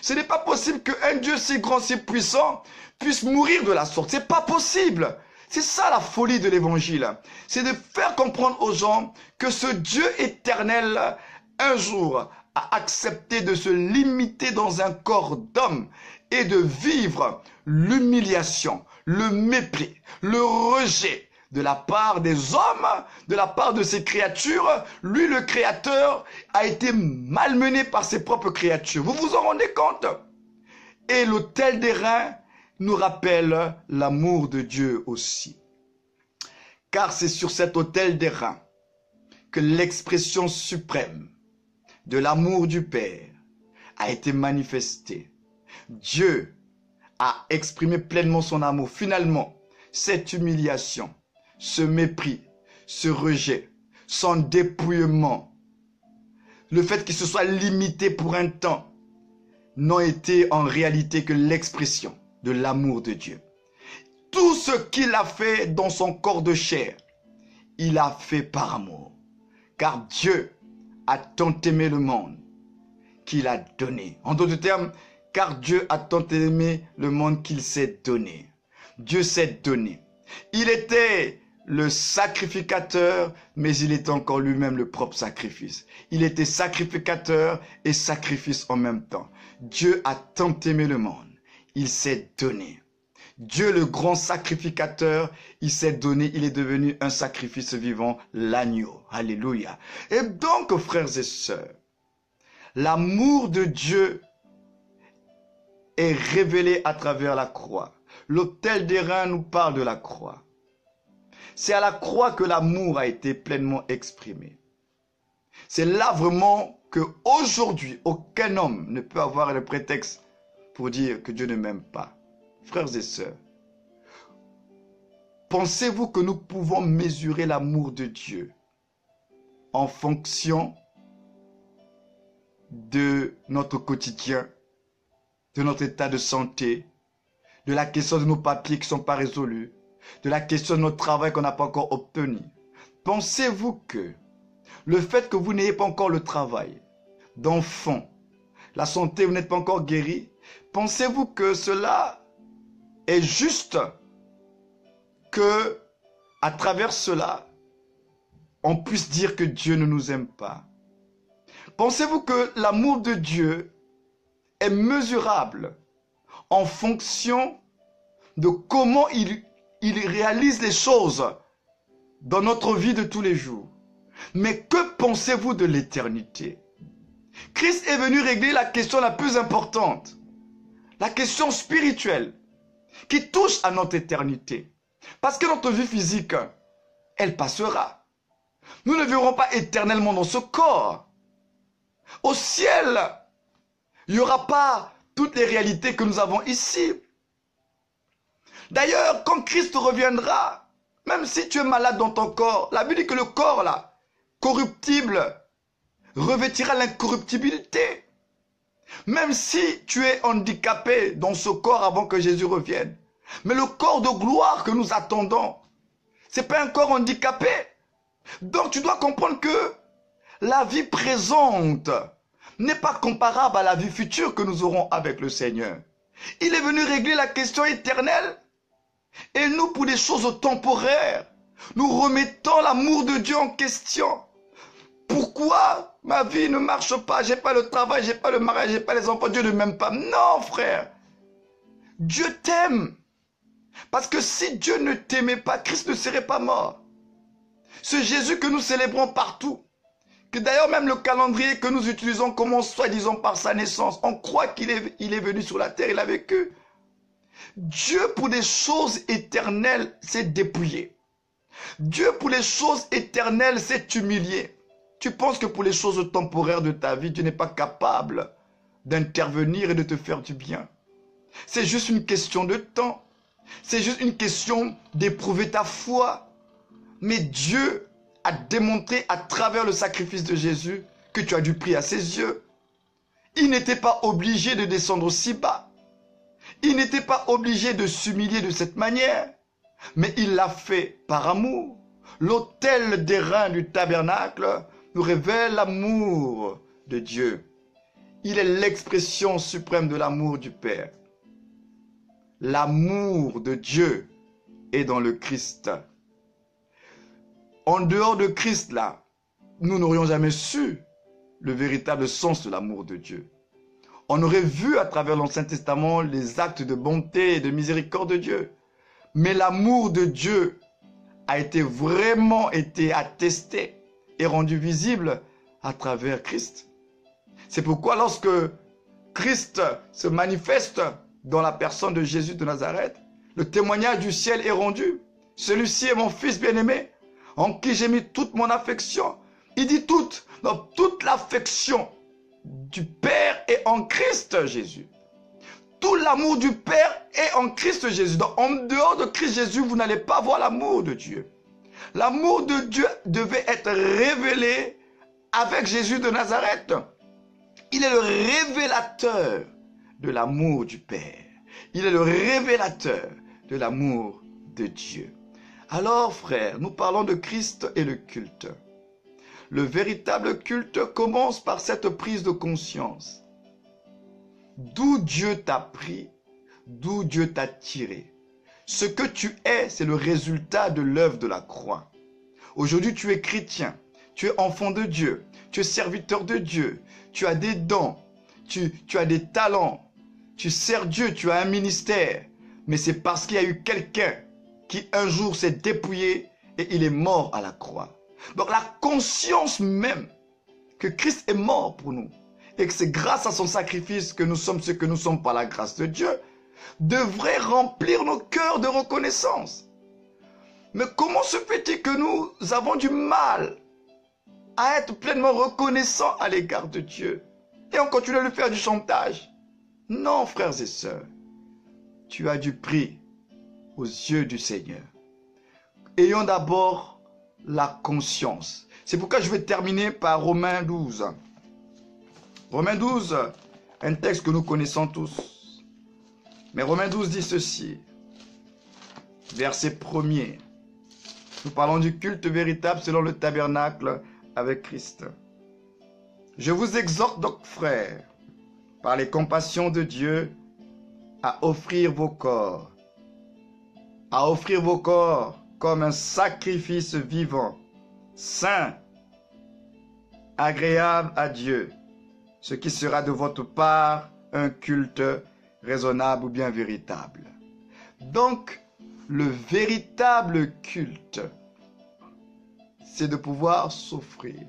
Ce n'est pas possible qu'un Dieu si grand, si puissant puisse mourir de la sorte. C'est pas possible. C'est ça la folie de l'évangile. C'est de faire comprendre aux gens que ce Dieu éternel, un jour, a accepté de se limiter dans un corps d'homme et de vivre l'humiliation, le mépris, le rejet de la part des hommes, de la part de ses créatures. Lui, le Créateur, a été malmené par ses propres créatures. Vous vous en rendez compte? Et l'autel des reins nous rappelle l'amour de Dieu aussi. Car c'est sur cet autel des reins que l'expression suprême de l'amour du Père a été manifestée. Dieu a exprimé pleinement son amour. Finalement, cette humiliation, ce mépris, ce rejet, son dépouillement, le fait qu'il se soit limité pour un temps, n'ont été en réalité que l'expression de l'amour de Dieu. Tout ce qu'il a fait dans son corps de chair, il a fait par amour. Car Dieu a tant aimé le monde qu'il a donné. En d'autres termes, car Dieu a tant aimé le monde qu'il s'est donné. Dieu s'est donné. Il était le sacrificateur, mais il était encore lui-même le propre sacrifice. Il était sacrificateur et sacrifice en même temps. Dieu a tant aimé le monde. Il s'est donné. Dieu, le grand sacrificateur, il s'est donné, il est devenu un sacrifice vivant, l'agneau. Alléluia. Et donc, frères et sœurs, l'amour de Dieu est révélé à travers la croix. L'autel des reins nous parle de la croix. C'est à la croix que l'amour a été pleinement exprimé. C'est là vraiment qu'aujourd'hui, aucun homme ne peut avoir le prétexte pour dire que Dieu ne m'aime pas. Frères et sœurs, pensez-vous que nous pouvons mesurer l'amour de Dieu en fonction de notre quotidien, de notre état de santé, de la question de nos papiers qui ne sont pas résolus, de la question de notre travail qu'on n'a pas encore obtenu? Pensez-vous que le fait que vous n'ayez pas encore le travail d'enfant, la santé, vous n'êtes pas encore guéri, pensez-vous que cela est juste que, à travers cela, on puisse dire que Dieu ne nous aime pas? Pensez-vous que l'amour de Dieu est mesurable en fonction de comment il réalise les choses dans notre vie de tous les jours? Mais que pensez-vous de l'éternité? Christ est venu régler la question la plus importante, la question spirituelle, qui touche à notre éternité. Parce que notre vie physique, elle passera. Nous ne vivrons pas éternellement dans ce corps. Au ciel, il n'y aura pas toutes les réalités que nous avons ici. D'ailleurs, quand Christ reviendra, même si tu es malade dans ton corps, la Bible dit que le corps, là, corruptible, revêtira l'incorruptibilité. Même si tu es handicapé dans ce corps avant que Jésus revienne. Mais le corps de gloire que nous attendons, ce n'est pas un corps handicapé. Donc tu dois comprendre que la vie présente n'est pas comparable à la vie future que nous aurons avec le Seigneur. Il est venu régler la question éternelle. Et nous, pour des choses temporaires, Nous remettons l'amour de Dieu en question. Pourquoi ma vie ne marche pas? J'ai pas le travail, j'ai pas le mariage, j'ai pas les enfants. Dieu ne m'aime pas. Non, frère. Dieu t'aime. Parce que si Dieu ne t'aimait pas, Christ ne serait pas mort. Ce Jésus que nous célébrons partout, que d'ailleurs même le calendrier que nous utilisons commence soi-disant par sa naissance. On croit qu'il est venu sur la terre, il a vécu. Dieu pour des choses éternelles s'est dépouillé. Dieu pour les choses éternelles s'est humilié. Tu penses que pour les choses temporaires de ta vie, tu n'es pas capable d'intervenir et de te faire du bien. C'est juste une question de temps. C'est juste une question d'éprouver ta foi. Mais Dieu a démontré à travers le sacrifice de Jésus que tu as du prix à ses yeux. Il n'était pas obligé de descendre aussi bas. Il n'était pas obligé de s'humilier de cette manière. Mais il l'a fait par amour. L'autel d'airain du tabernacle nous révèle l'amour de Dieu. Il est l'expression suprême de l'amour du Père. L'amour de Dieu est dans le Christ. En dehors de Christ, là, nous n'aurions jamais su le véritable sens de l'amour de Dieu. On aurait vu à travers l'Ancien Testament les actes de bonté et de miséricorde de Dieu. Mais l'amour de Dieu a vraiment été attesté et rendu visible à travers Christ. C'est pourquoi lorsque Christ se manifeste dans la personne de Jésus de Nazareth, le témoignage du ciel est rendu. Celui-ci est mon fils bien-aimé, en qui j'ai mis toute mon affection. Il dit toute, donc toute l'affection du Père est en Christ Jésus. Tout l'amour du Père est en Christ Jésus. Donc en dehors de Christ Jésus, vous n'allez pas voir l'amour de Dieu. L'amour de Dieu devait être révélé avec Jésus de Nazareth. Il est le révélateur de l'amour du Père. Il est le révélateur de l'amour de Dieu. Alors, frères, nous parlons de Christ et le culte. Le véritable culte commence par cette prise de conscience. D'où Dieu t'a pris, d'où Dieu t'a tiré. Ce que tu es, c'est le résultat de l'œuvre de la croix. Aujourd'hui, tu es chrétien, tu es enfant de Dieu, tu es serviteur de Dieu, tu as des dons, tu as des talents, tu sers Dieu, tu as un ministère. Mais c'est parce qu'il y a eu quelqu'un qui un jour s'est dépouillé et il est mort à la croix. Donc la conscience même que Christ est mort pour nous et que c'est grâce à son sacrifice que nous sommes ce que nous sommes par la grâce de Dieu devrait remplir nos cœurs de reconnaissance. Mais comment se fait-il que nous avons du mal à être pleinement reconnaissants à l'égard de Dieu et on continue à lui faire du chantage? Non, frères et sœurs, tu as du prix aux yeux du Seigneur. Ayons d'abord la conscience. C'est pourquoi je vais terminer par Romains 12. Romains 12, un texte que nous connaissons tous. Mais Romains 12 dit ceci. Verset 1er. Nous parlons du culte véritable selon le tabernacle avec Christ. Je vous exhorte donc, frères, par les compassions de Dieu, à offrir vos corps comme un sacrifice vivant, saint, agréable à Dieu, ce qui sera de votre part un culte raisonnable ou bien véritable. Donc, le véritable culte, c'est de pouvoir s'offrir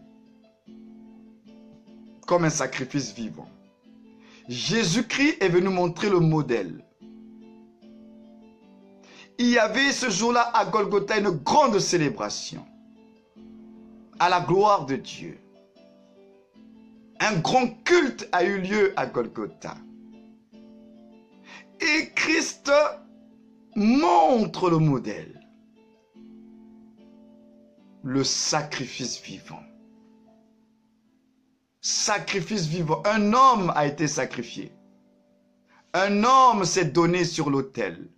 comme un sacrifice vivant. Jésus-Christ est venu montrer le modèle. Il y avait ce jour-là à Golgotha une grande célébration à la gloire de Dieu. Un grand culte a eu lieu à Golgotha. Et Christ montre le modèle. Le sacrifice vivant. Sacrifice vivant. Un homme a été sacrifié. Un homme s'est donné sur l'autel.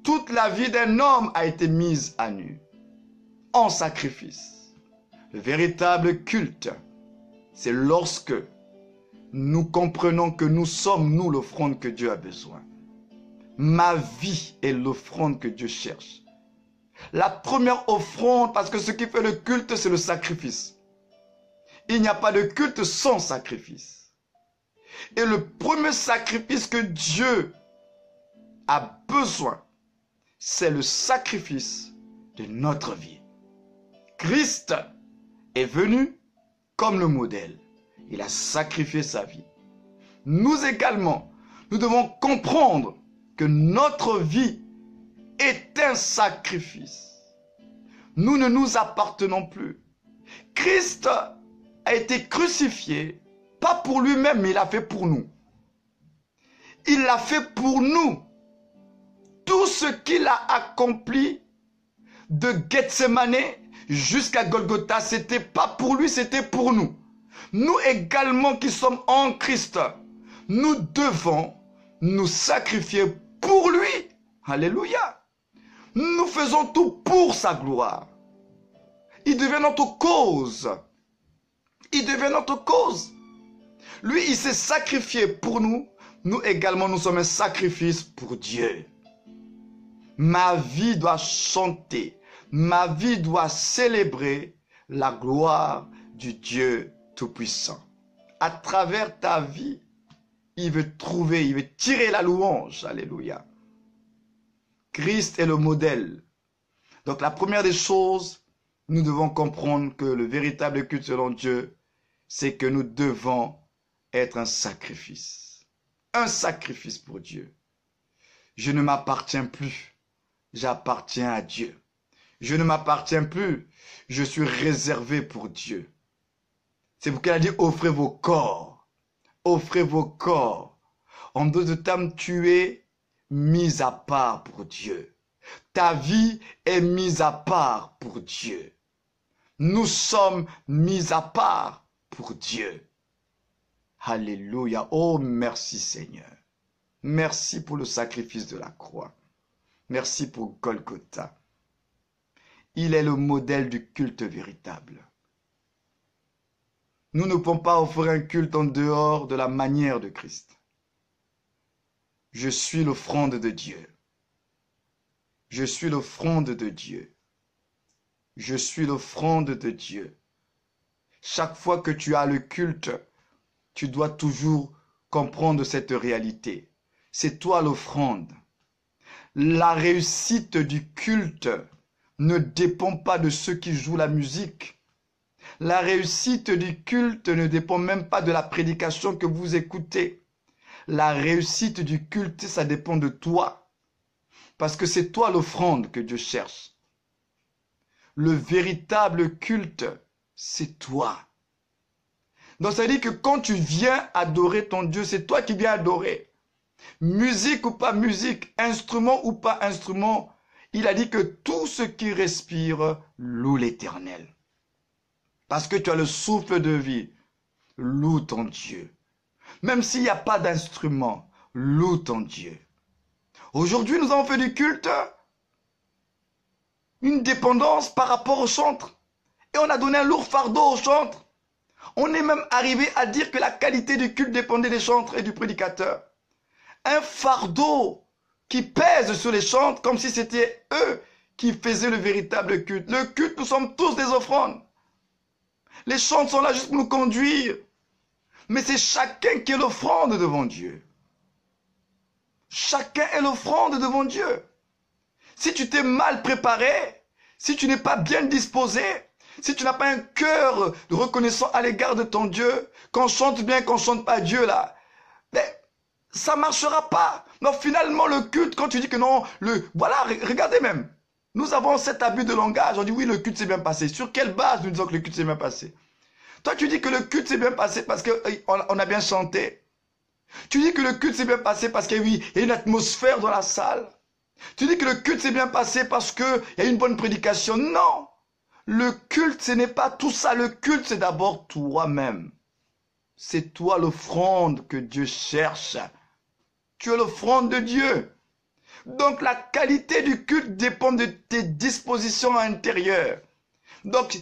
Toute la vie d'un homme a été mise à nu, en sacrifice. Le véritable culte, c'est lorsque nous comprenons que nous sommes, nous, l'offrande que Dieu a besoin. Ma vie est l'offrande que Dieu cherche. La première offrande, parce que ce qui fait le culte, c'est le sacrifice. Il n'y a pas de culte sans sacrifice. Et le premier sacrifice que Dieu a besoin, c'est le sacrifice de notre vie. Christ est venu comme le modèle. Il a sacrifié sa vie. Nous également, nous devons comprendre que notre vie est un sacrifice. Nous ne nous appartenons plus. Christ a été crucifié, pas pour lui-même, mais il l'a fait pour nous. Il l'a fait pour nous. Tout ce qu'il a accompli de Gethsemane jusqu'à Golgotha, c'était pas pour lui, c'était pour nous. Nous également qui sommes en Christ, nous devons nous sacrifier pour lui. Alléluia. Nous faisons tout pour sa gloire. Il devient notre cause. Il devient notre cause. Lui, il s'est sacrifié pour nous. Nous également, nous sommes un sacrifice pour Dieu. Ma vie doit chanter. Ma vie doit célébrer la gloire du Dieu Tout-Puissant. À travers ta vie, il veut tirer la louange. Alléluia. Christ est le modèle. Donc la première des choses, nous devons comprendre que le véritable culte selon Dieu, c'est que nous devons être un sacrifice. Un sacrifice pour Dieu. Je ne m'appartiens plus. J'appartiens à Dieu. Je ne m'appartiens plus. Je suis réservé pour Dieu. C'est pourquoi il a dit offrez vos corps. Offrez vos corps. En d'autres termes, tu es mis à part pour Dieu. Ta vie est mise à part pour Dieu. Nous sommes mis à part pour Dieu. Alléluia. Oh, merci Seigneur. Merci pour le sacrifice de la croix. Merci pour Golgotha. Il est le modèle du culte véritable. Nous ne pouvons pas offrir un culte en dehors de la manière de Christ. Je suis l'offrande de Dieu. Je suis l'offrande de Dieu. Je suis l'offrande de Dieu. Chaque fois que tu as le culte, tu dois toujours comprendre cette réalité. C'est toi l'offrande. La réussite du culte ne dépend pas de ceux qui jouent la musique. La réussite du culte ne dépend même pas de la prédication que vous écoutez. La réussite du culte, ça dépend de toi. Parce que c'est toi l'offrande que Dieu cherche. Le véritable culte, c'est toi. Donc ça veut dire que quand tu viens adorer ton Dieu, c'est toi qui viens adorer. Musique ou pas musique, instrument ou pas instrument, il a dit que tout ce qui respire loue l'Éternel. Parce que tu as le souffle de vie, loue ton Dieu. Même s'il n'y a pas d'instrument, loue ton Dieu. Aujourd'hui, nous avons fait du culte une dépendance par rapport au chantre. Et on a donné un lourd fardeau au chantre. On est même arrivé à dire que la qualité du culte dépendait des chantres et du prédicateur. Un fardeau qui pèse sur les chantres comme si c'était eux qui faisaient le véritable culte. Le culte, nous sommes tous des offrandes. Les chantres sont là juste pour nous conduire. Mais c'est chacun qui est l'offrande devant Dieu. Chacun est l'offrande devant Dieu. Si tu t'es mal préparé, si tu n'es pas bien disposé, si tu n'as pas un cœur de reconnaissant à l'égard de ton Dieu, qu'on chante bien, qu'on chante pas Dieu là, mais ça marchera pas. Donc finalement le culte, quand tu dis que non, voilà, regardez même. Nous avons cet abus de langage, on dit oui le culte s'est bien passé. Sur quelle base nous disons que le culte s'est bien passé? Toi tu dis que le culte s'est bien passé parce qu'on a bien chanté. Tu dis que le culte s'est bien passé parce qu'il y a une atmosphère dans la salle. Tu dis que le culte s'est bien passé parce qu'il y a une bonne prédication. Non. Le culte, ce n'est pas tout ça. Le culte, c'est d'abord toi-même. C'est toi l'offrande que Dieu cherche. Tu es l'offrande de Dieu. Donc la qualité du culte dépend de tes dispositions intérieures. Donc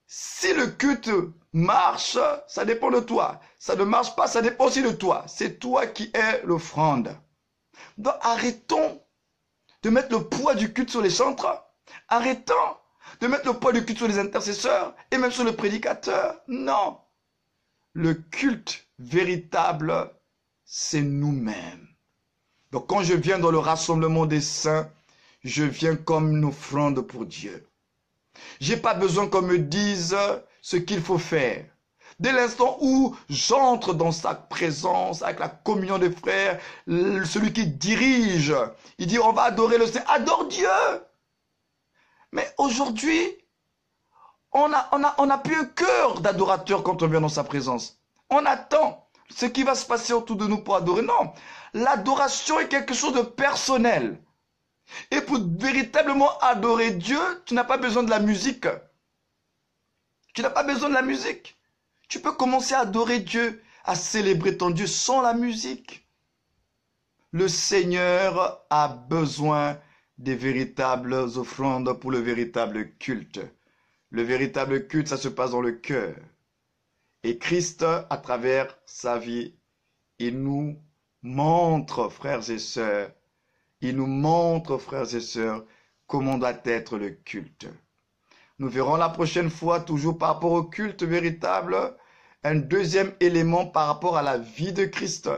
si le culte marche, ça dépend de toi. Ça ne marche pas, ça dépend aussi de toi. C'est toi qui es l'offrande. Donc arrêtons de mettre le poids du culte sur les chantres. Arrêtons de mettre le poids du culte sur les intercesseurs et même sur le prédicateur. Non. Le culte véritable, c'est nous-mêmes. Donc quand je viens dans le rassemblement des saints, je viens comme une offrande pour Dieu. J'ai pas besoin qu'on me dise ce qu'il faut faire. Dès l'instant où j'entre dans sa présence, avec la communion des frères, celui qui dirige, il dit on va adorer le Seigneur. Adore Dieu. Mais aujourd'hui, on n'a plus un cœur d'adorateur quand on vient dans sa présence. On attend ce qui va se passer autour de nous pour adorer. Non, l'adoration est quelque chose de personnel. Et pour véritablement adorer Dieu, tu n'as pas besoin de la musique. Tu n'as pas besoin de la musique. Tu peux commencer à adorer Dieu, à célébrer ton Dieu sans la musique. Le Seigneur a besoin des véritables offrandes pour le véritable culte. Le véritable culte, ça se passe dans le cœur. Et Christ, à travers sa vie, il nous montre, frères et sœurs, comment doit être le culte. Nous verrons la prochaine fois, toujours par rapport au culte véritable, un deuxième élément par rapport à la vie de Christ,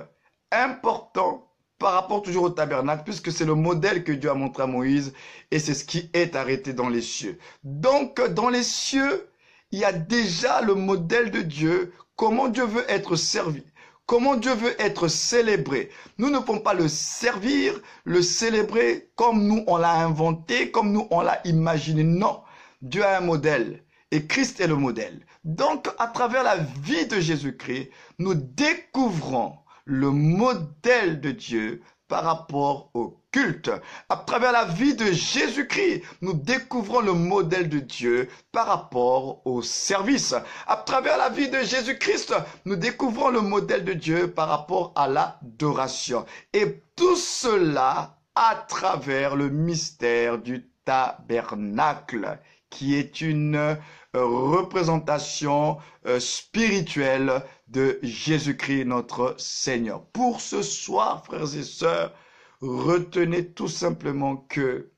important par rapport toujours au tabernacle, puisque c'est le modèle que Dieu a montré à Moïse, et c'est ce qui est arrêté dans les cieux. Donc, dans les cieux, il y a déjà le modèle de Dieu, comment Dieu veut être servi, comment Dieu veut être célébré. Nous ne pouvons pas le servir, le célébrer comme nous on l'a inventé, comme nous on l'a imaginé. Non, Dieu a un modèle et Christ est le modèle. Donc, à travers la vie de Jésus-Christ, nous découvrons le modèle de Dieu par rapport au culte. À travers la vie de Jésus-Christ, nous découvrons le modèle de Dieu par rapport au service. À travers la vie de Jésus-Christ, nous découvrons le modèle de Dieu par rapport à l'adoration. Et tout cela à travers le mystère du tabernacle, qui est une représentation spirituelle de Jésus-Christ notre Seigneur. Pour ce soir, frères et sœurs, retenez tout simplement que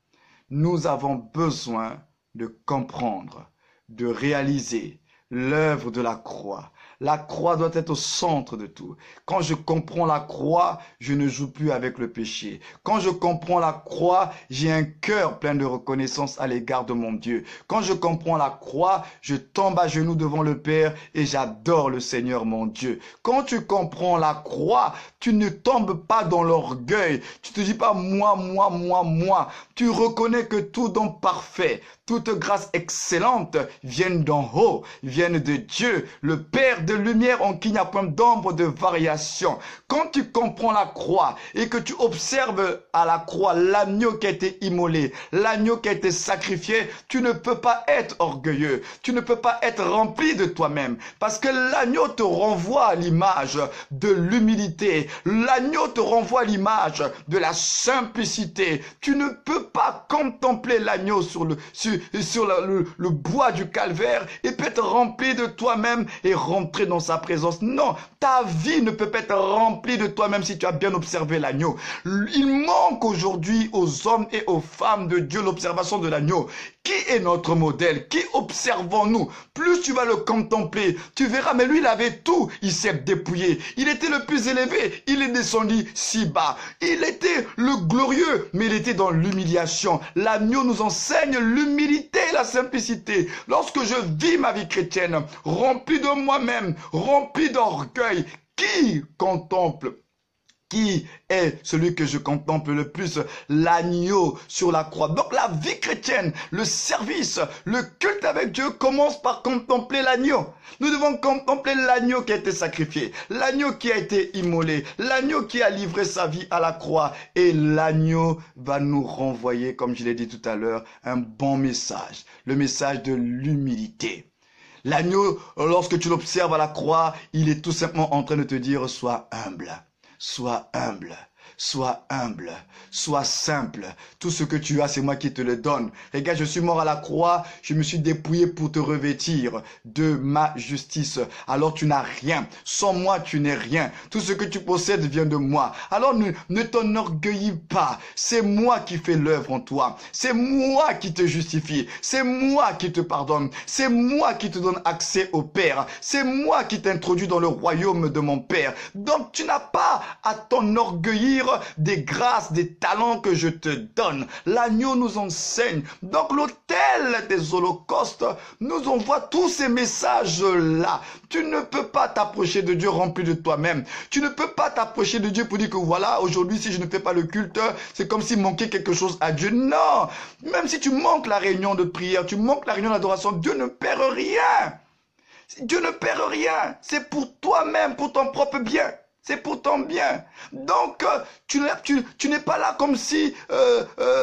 nous avons besoin de comprendre, de réaliser l'œuvre de la croix. La croix doit être au centre de tout. Quand je comprends la croix, je ne joue plus avec le péché. Quand je comprends la croix, j'ai un cœur plein de reconnaissance à l'égard de mon Dieu. Quand je comprends la croix, je tombe à genoux devant le Père et j'adore le Seigneur mon Dieu. Quand tu comprends la croix, tu ne tombes pas dans l'orgueil. Tu te dis pas moi, moi, moi, moi. Tu reconnais que tout don parfait, toute grâce excellente viennent d'en haut, viennent de Dieu, le Père de lumière en qui il n'y a point d'ombre de variation. Quand tu comprends la croix et que tu observes à la croix l'agneau qui a été immolé, l'agneau qui a été sacrifié, tu ne peux pas être orgueilleux, tu ne peux pas être rempli de toi-même parce que l'agneau te renvoie à l'image de l'humilité, l'agneau te renvoie à l'image de la simplicité. Tu ne peux pas contempler l'agneau sur le bois du calvaire et peut être rempli de toi-même et rentrer dans sa présence. Non, ta vie ne peut pas être remplie de toi-même si tu as bien observé l'agneau. Il manque aujourd'hui aux hommes et aux femmes de Dieu l'observation de l'agneau. Qui est notre modèle? Qui observons-nous? Plus tu vas le contempler, tu verras, mais lui, il avait tout. Il s'est dépouillé. Il était le plus élevé. Il est descendu si bas. Il était le glorieux, mais il était dans l'humiliation. L'agneau nous enseigne l'humilité et la simplicité. Lorsque je vis ma vie chrétienne, remplie de moi-même, remplie d'orgueil, qui contemple? Qui est celui que je contemple le plus? L'agneau sur la croix. Donc la vie chrétienne, le service, le culte avec Dieu commence par contempler l'agneau. Nous devons contempler l'agneau qui a été sacrifié, l'agneau qui a été immolé, l'agneau qui a livré sa vie à la croix. Et l'agneau va nous renvoyer, comme je l'ai dit tout à l'heure, un bon message, le message de l'humilité. L'agneau, lorsque tu l'observes à la croix, il est tout simplement en train de te dire, sois humble. Sois humble. sois humble, sois simple. Tout ce que tu as, c'est moi qui te le donne. Regarde, je suis mort à la croix, je me suis dépouillé pour te revêtir de ma justice. Alors tu n'as rien. Sans moi, tu n'es rien. Tout ce que tu possèdes vient de moi. Alors ne t'enorgueillis pas. C'est moi qui fais l'œuvre en toi. C'est moi qui te justifie. C'est moi qui te pardonne. C'est moi qui te donne accès au Père. C'est moi qui t'introduis dans le royaume de mon Père. Donc tu n'as pas à t'enorgueillir des grâces, des talents que je te donne. L'agneau nous enseigne. Donc l'autel des holocaustes nous envoie tous ces messages-là. Tu ne peux pas t'approcher de Dieu rempli de toi-même. Tu ne peux pas t'approcher de Dieu pour dire que voilà, aujourd'hui, si je ne fais pas le culte, c'est comme s'il manquait quelque chose à Dieu. Non! Même si tu manques la réunion de prière, tu manques la réunion d'adoration, Dieu ne perd rien. Dieu ne perd rien. C'est pour toi-même, pour ton propre bien. C'est pour ton bien. Donc, tu n'es pas là comme si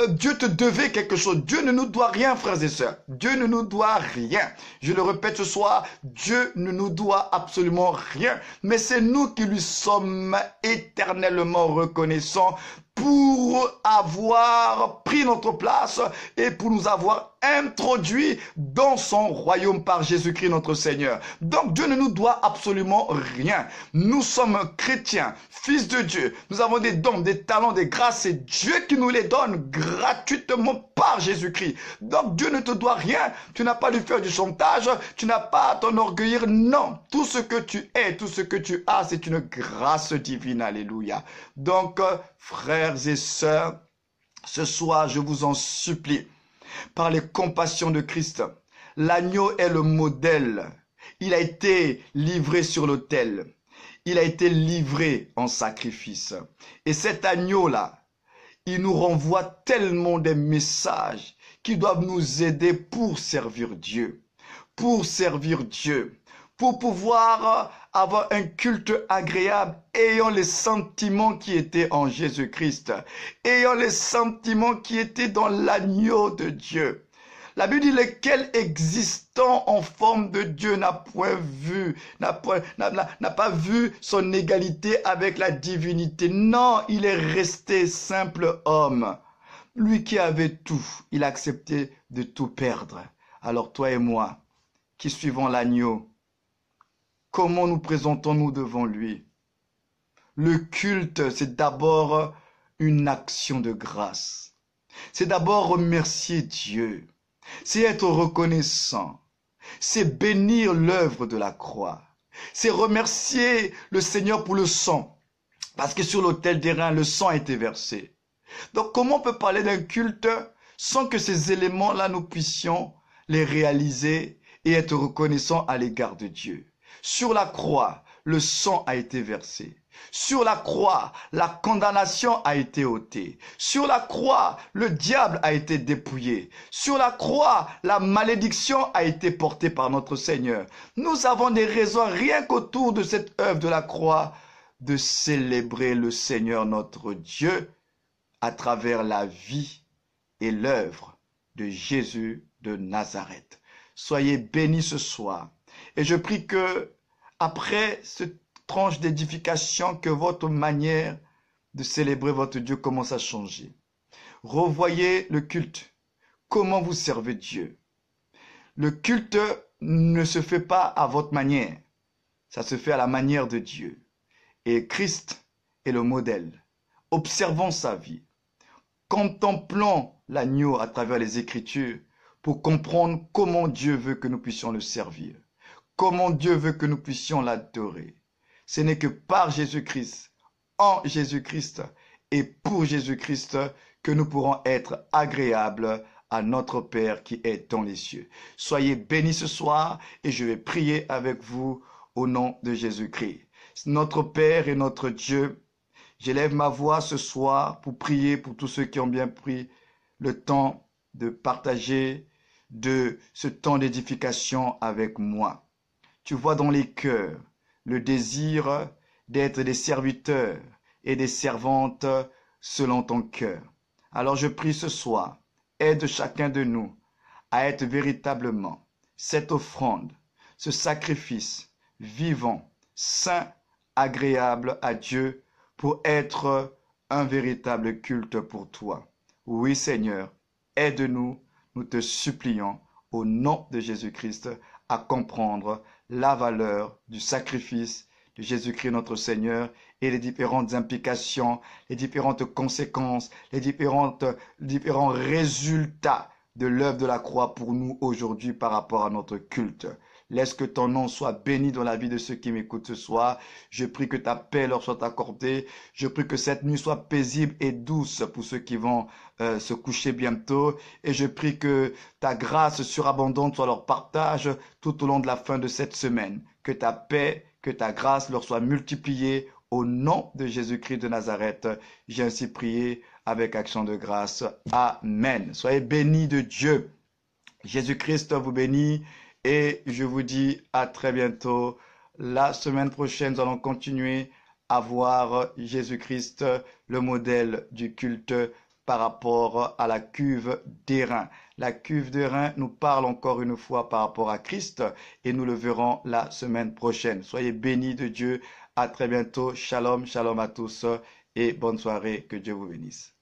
Dieu te devait quelque chose. Dieu ne nous doit rien, frères et sœurs. Dieu ne nous doit rien. Je le répète ce soir, Dieu ne nous doit absolument rien. Mais c'est nous qui lui sommes éternellement reconnaissants pour avoir pris notre place et pour nous avoir introduits dans son royaume par Jésus-Christ notre Seigneur. Donc Dieu ne nous doit absolument rien. Nous sommes chrétiens, fils de Dieu. Nous avons des dons, des talents, des grâces. C'est Dieu qui nous les donne gratuitement par Jésus-Christ. Donc Dieu ne te doit rien. Tu n'as pas à lui faire du chantage. Tu n'as pas à t'enorgueillir. Non, tout ce que tu es, tout ce que tu as, c'est une grâce divine. Alléluia. Donc, frères et sœurs, ce soir, je vous en supplie, par les compassions de Christ, l'agneau est le modèle. Il a été livré sur l'autel. Il a été livré en sacrifice. Et cet agneau-là, il nous renvoie tellement des messages qui doivent nous aider pour servir Dieu. Pour servir Dieu. Pour pouvoir avoir un culte agréable, ayant les sentiments qui étaient en Jésus-Christ, ayant les sentiments qui étaient dans l'agneau de Dieu. La Bible dit, lequel existant en forme de Dieu n'a pas vu son égalité avec la divinité. Non, il est resté simple homme. Lui qui avait tout, il a accepté de tout perdre. Alors toi et moi, qui suivons l'agneau, comment nous présentons-nous devant lui? Le culte, c'est d'abord une action de grâce. C'est d'abord remercier Dieu. C'est être reconnaissant. C'est bénir l'œuvre de la croix. C'est remercier le Seigneur pour le sang. Parce que sur l'autel d'airain, le sang a été versé. Donc comment on peut parler d'un culte sans que ces éléments-là, nous puissions les réaliser et être reconnaissants à l'égard de Dieu? Sur la croix, le sang a été versé. Sur la croix, la condamnation a été ôtée. Sur la croix, le diable a été dépouillé. Sur la croix, la malédiction a été portée par notre Seigneur. Nous avons des raisons, rien qu'autour de cette œuvre de la croix, de célébrer le Seigneur notre Dieu à travers la vie et l'œuvre de Jésus de Nazareth. Soyez bénis ce soir. Et je prie que, après cette tranche d'édification, que votre manière de célébrer votre Dieu commence à changer. Revoyez le culte. Comment vous servez Dieu. Le culte ne se fait pas à votre manière. Ça se fait à la manière de Dieu. Et Christ est le modèle. Observons sa vie. Contemplons l'agneau à travers les Écritures pour comprendre comment Dieu veut que nous puissions le servir. Comment Dieu veut que nous puissions l'adorer. Ce n'est que par Jésus-Christ, en Jésus-Christ et pour Jésus-Christ que nous pourrons être agréables à notre Père qui est dans les cieux. Soyez bénis ce soir et je vais prier avec vous au nom de Jésus-Christ. Notre Père et notre Dieu, j'élève ma voix ce soir pour prier pour tous ceux qui ont bien pris le temps de partager de ce temps d'édification avec moi. Tu vois dans les cœurs le désir d'être des serviteurs et des servantes selon ton cœur. Alors je prie ce soir, aide chacun de nous à être véritablement cette offrande, ce sacrifice vivant, saint, agréable à Dieu pour être un véritable culte pour toi. Oui, Seigneur, aide-nous, nous te supplions, au nom de Jésus-Christ, à comprendre la valeur du sacrifice de Jésus-Christ notre Seigneur et les différentes implications, les différentes conséquences, les différents résultats de l'œuvre de la croix pour nous aujourd'hui par rapport à notre culte. Laisse que ton nom soit béni dans la vie de ceux qui m'écoutent ce soir. Je prie que ta paix leur soit accordée. Je prie que cette nuit soit paisible et douce pour ceux qui vont se coucher bientôt. Et je prie que ta grâce surabondante soit leur partage tout au long de la fin de cette semaine. Que ta paix, que ta grâce leur soit multipliée au nom de Jésus-Christ de Nazareth. J'ai ainsi prié avec action de grâce. Amen. Soyez bénis de Dieu. Jésus-Christ vous bénit et je vous dis à très bientôt. La semaine prochaine, nous allons continuer à voir Jésus-Christ, le modèle du culte par rapport à la cuve d'airain. La cuve d'airain nous parle encore une fois par rapport à Christ et nous le verrons la semaine prochaine. Soyez bénis de Dieu. À très bientôt. Shalom, shalom à tous et bonne soirée. Que Dieu vous bénisse.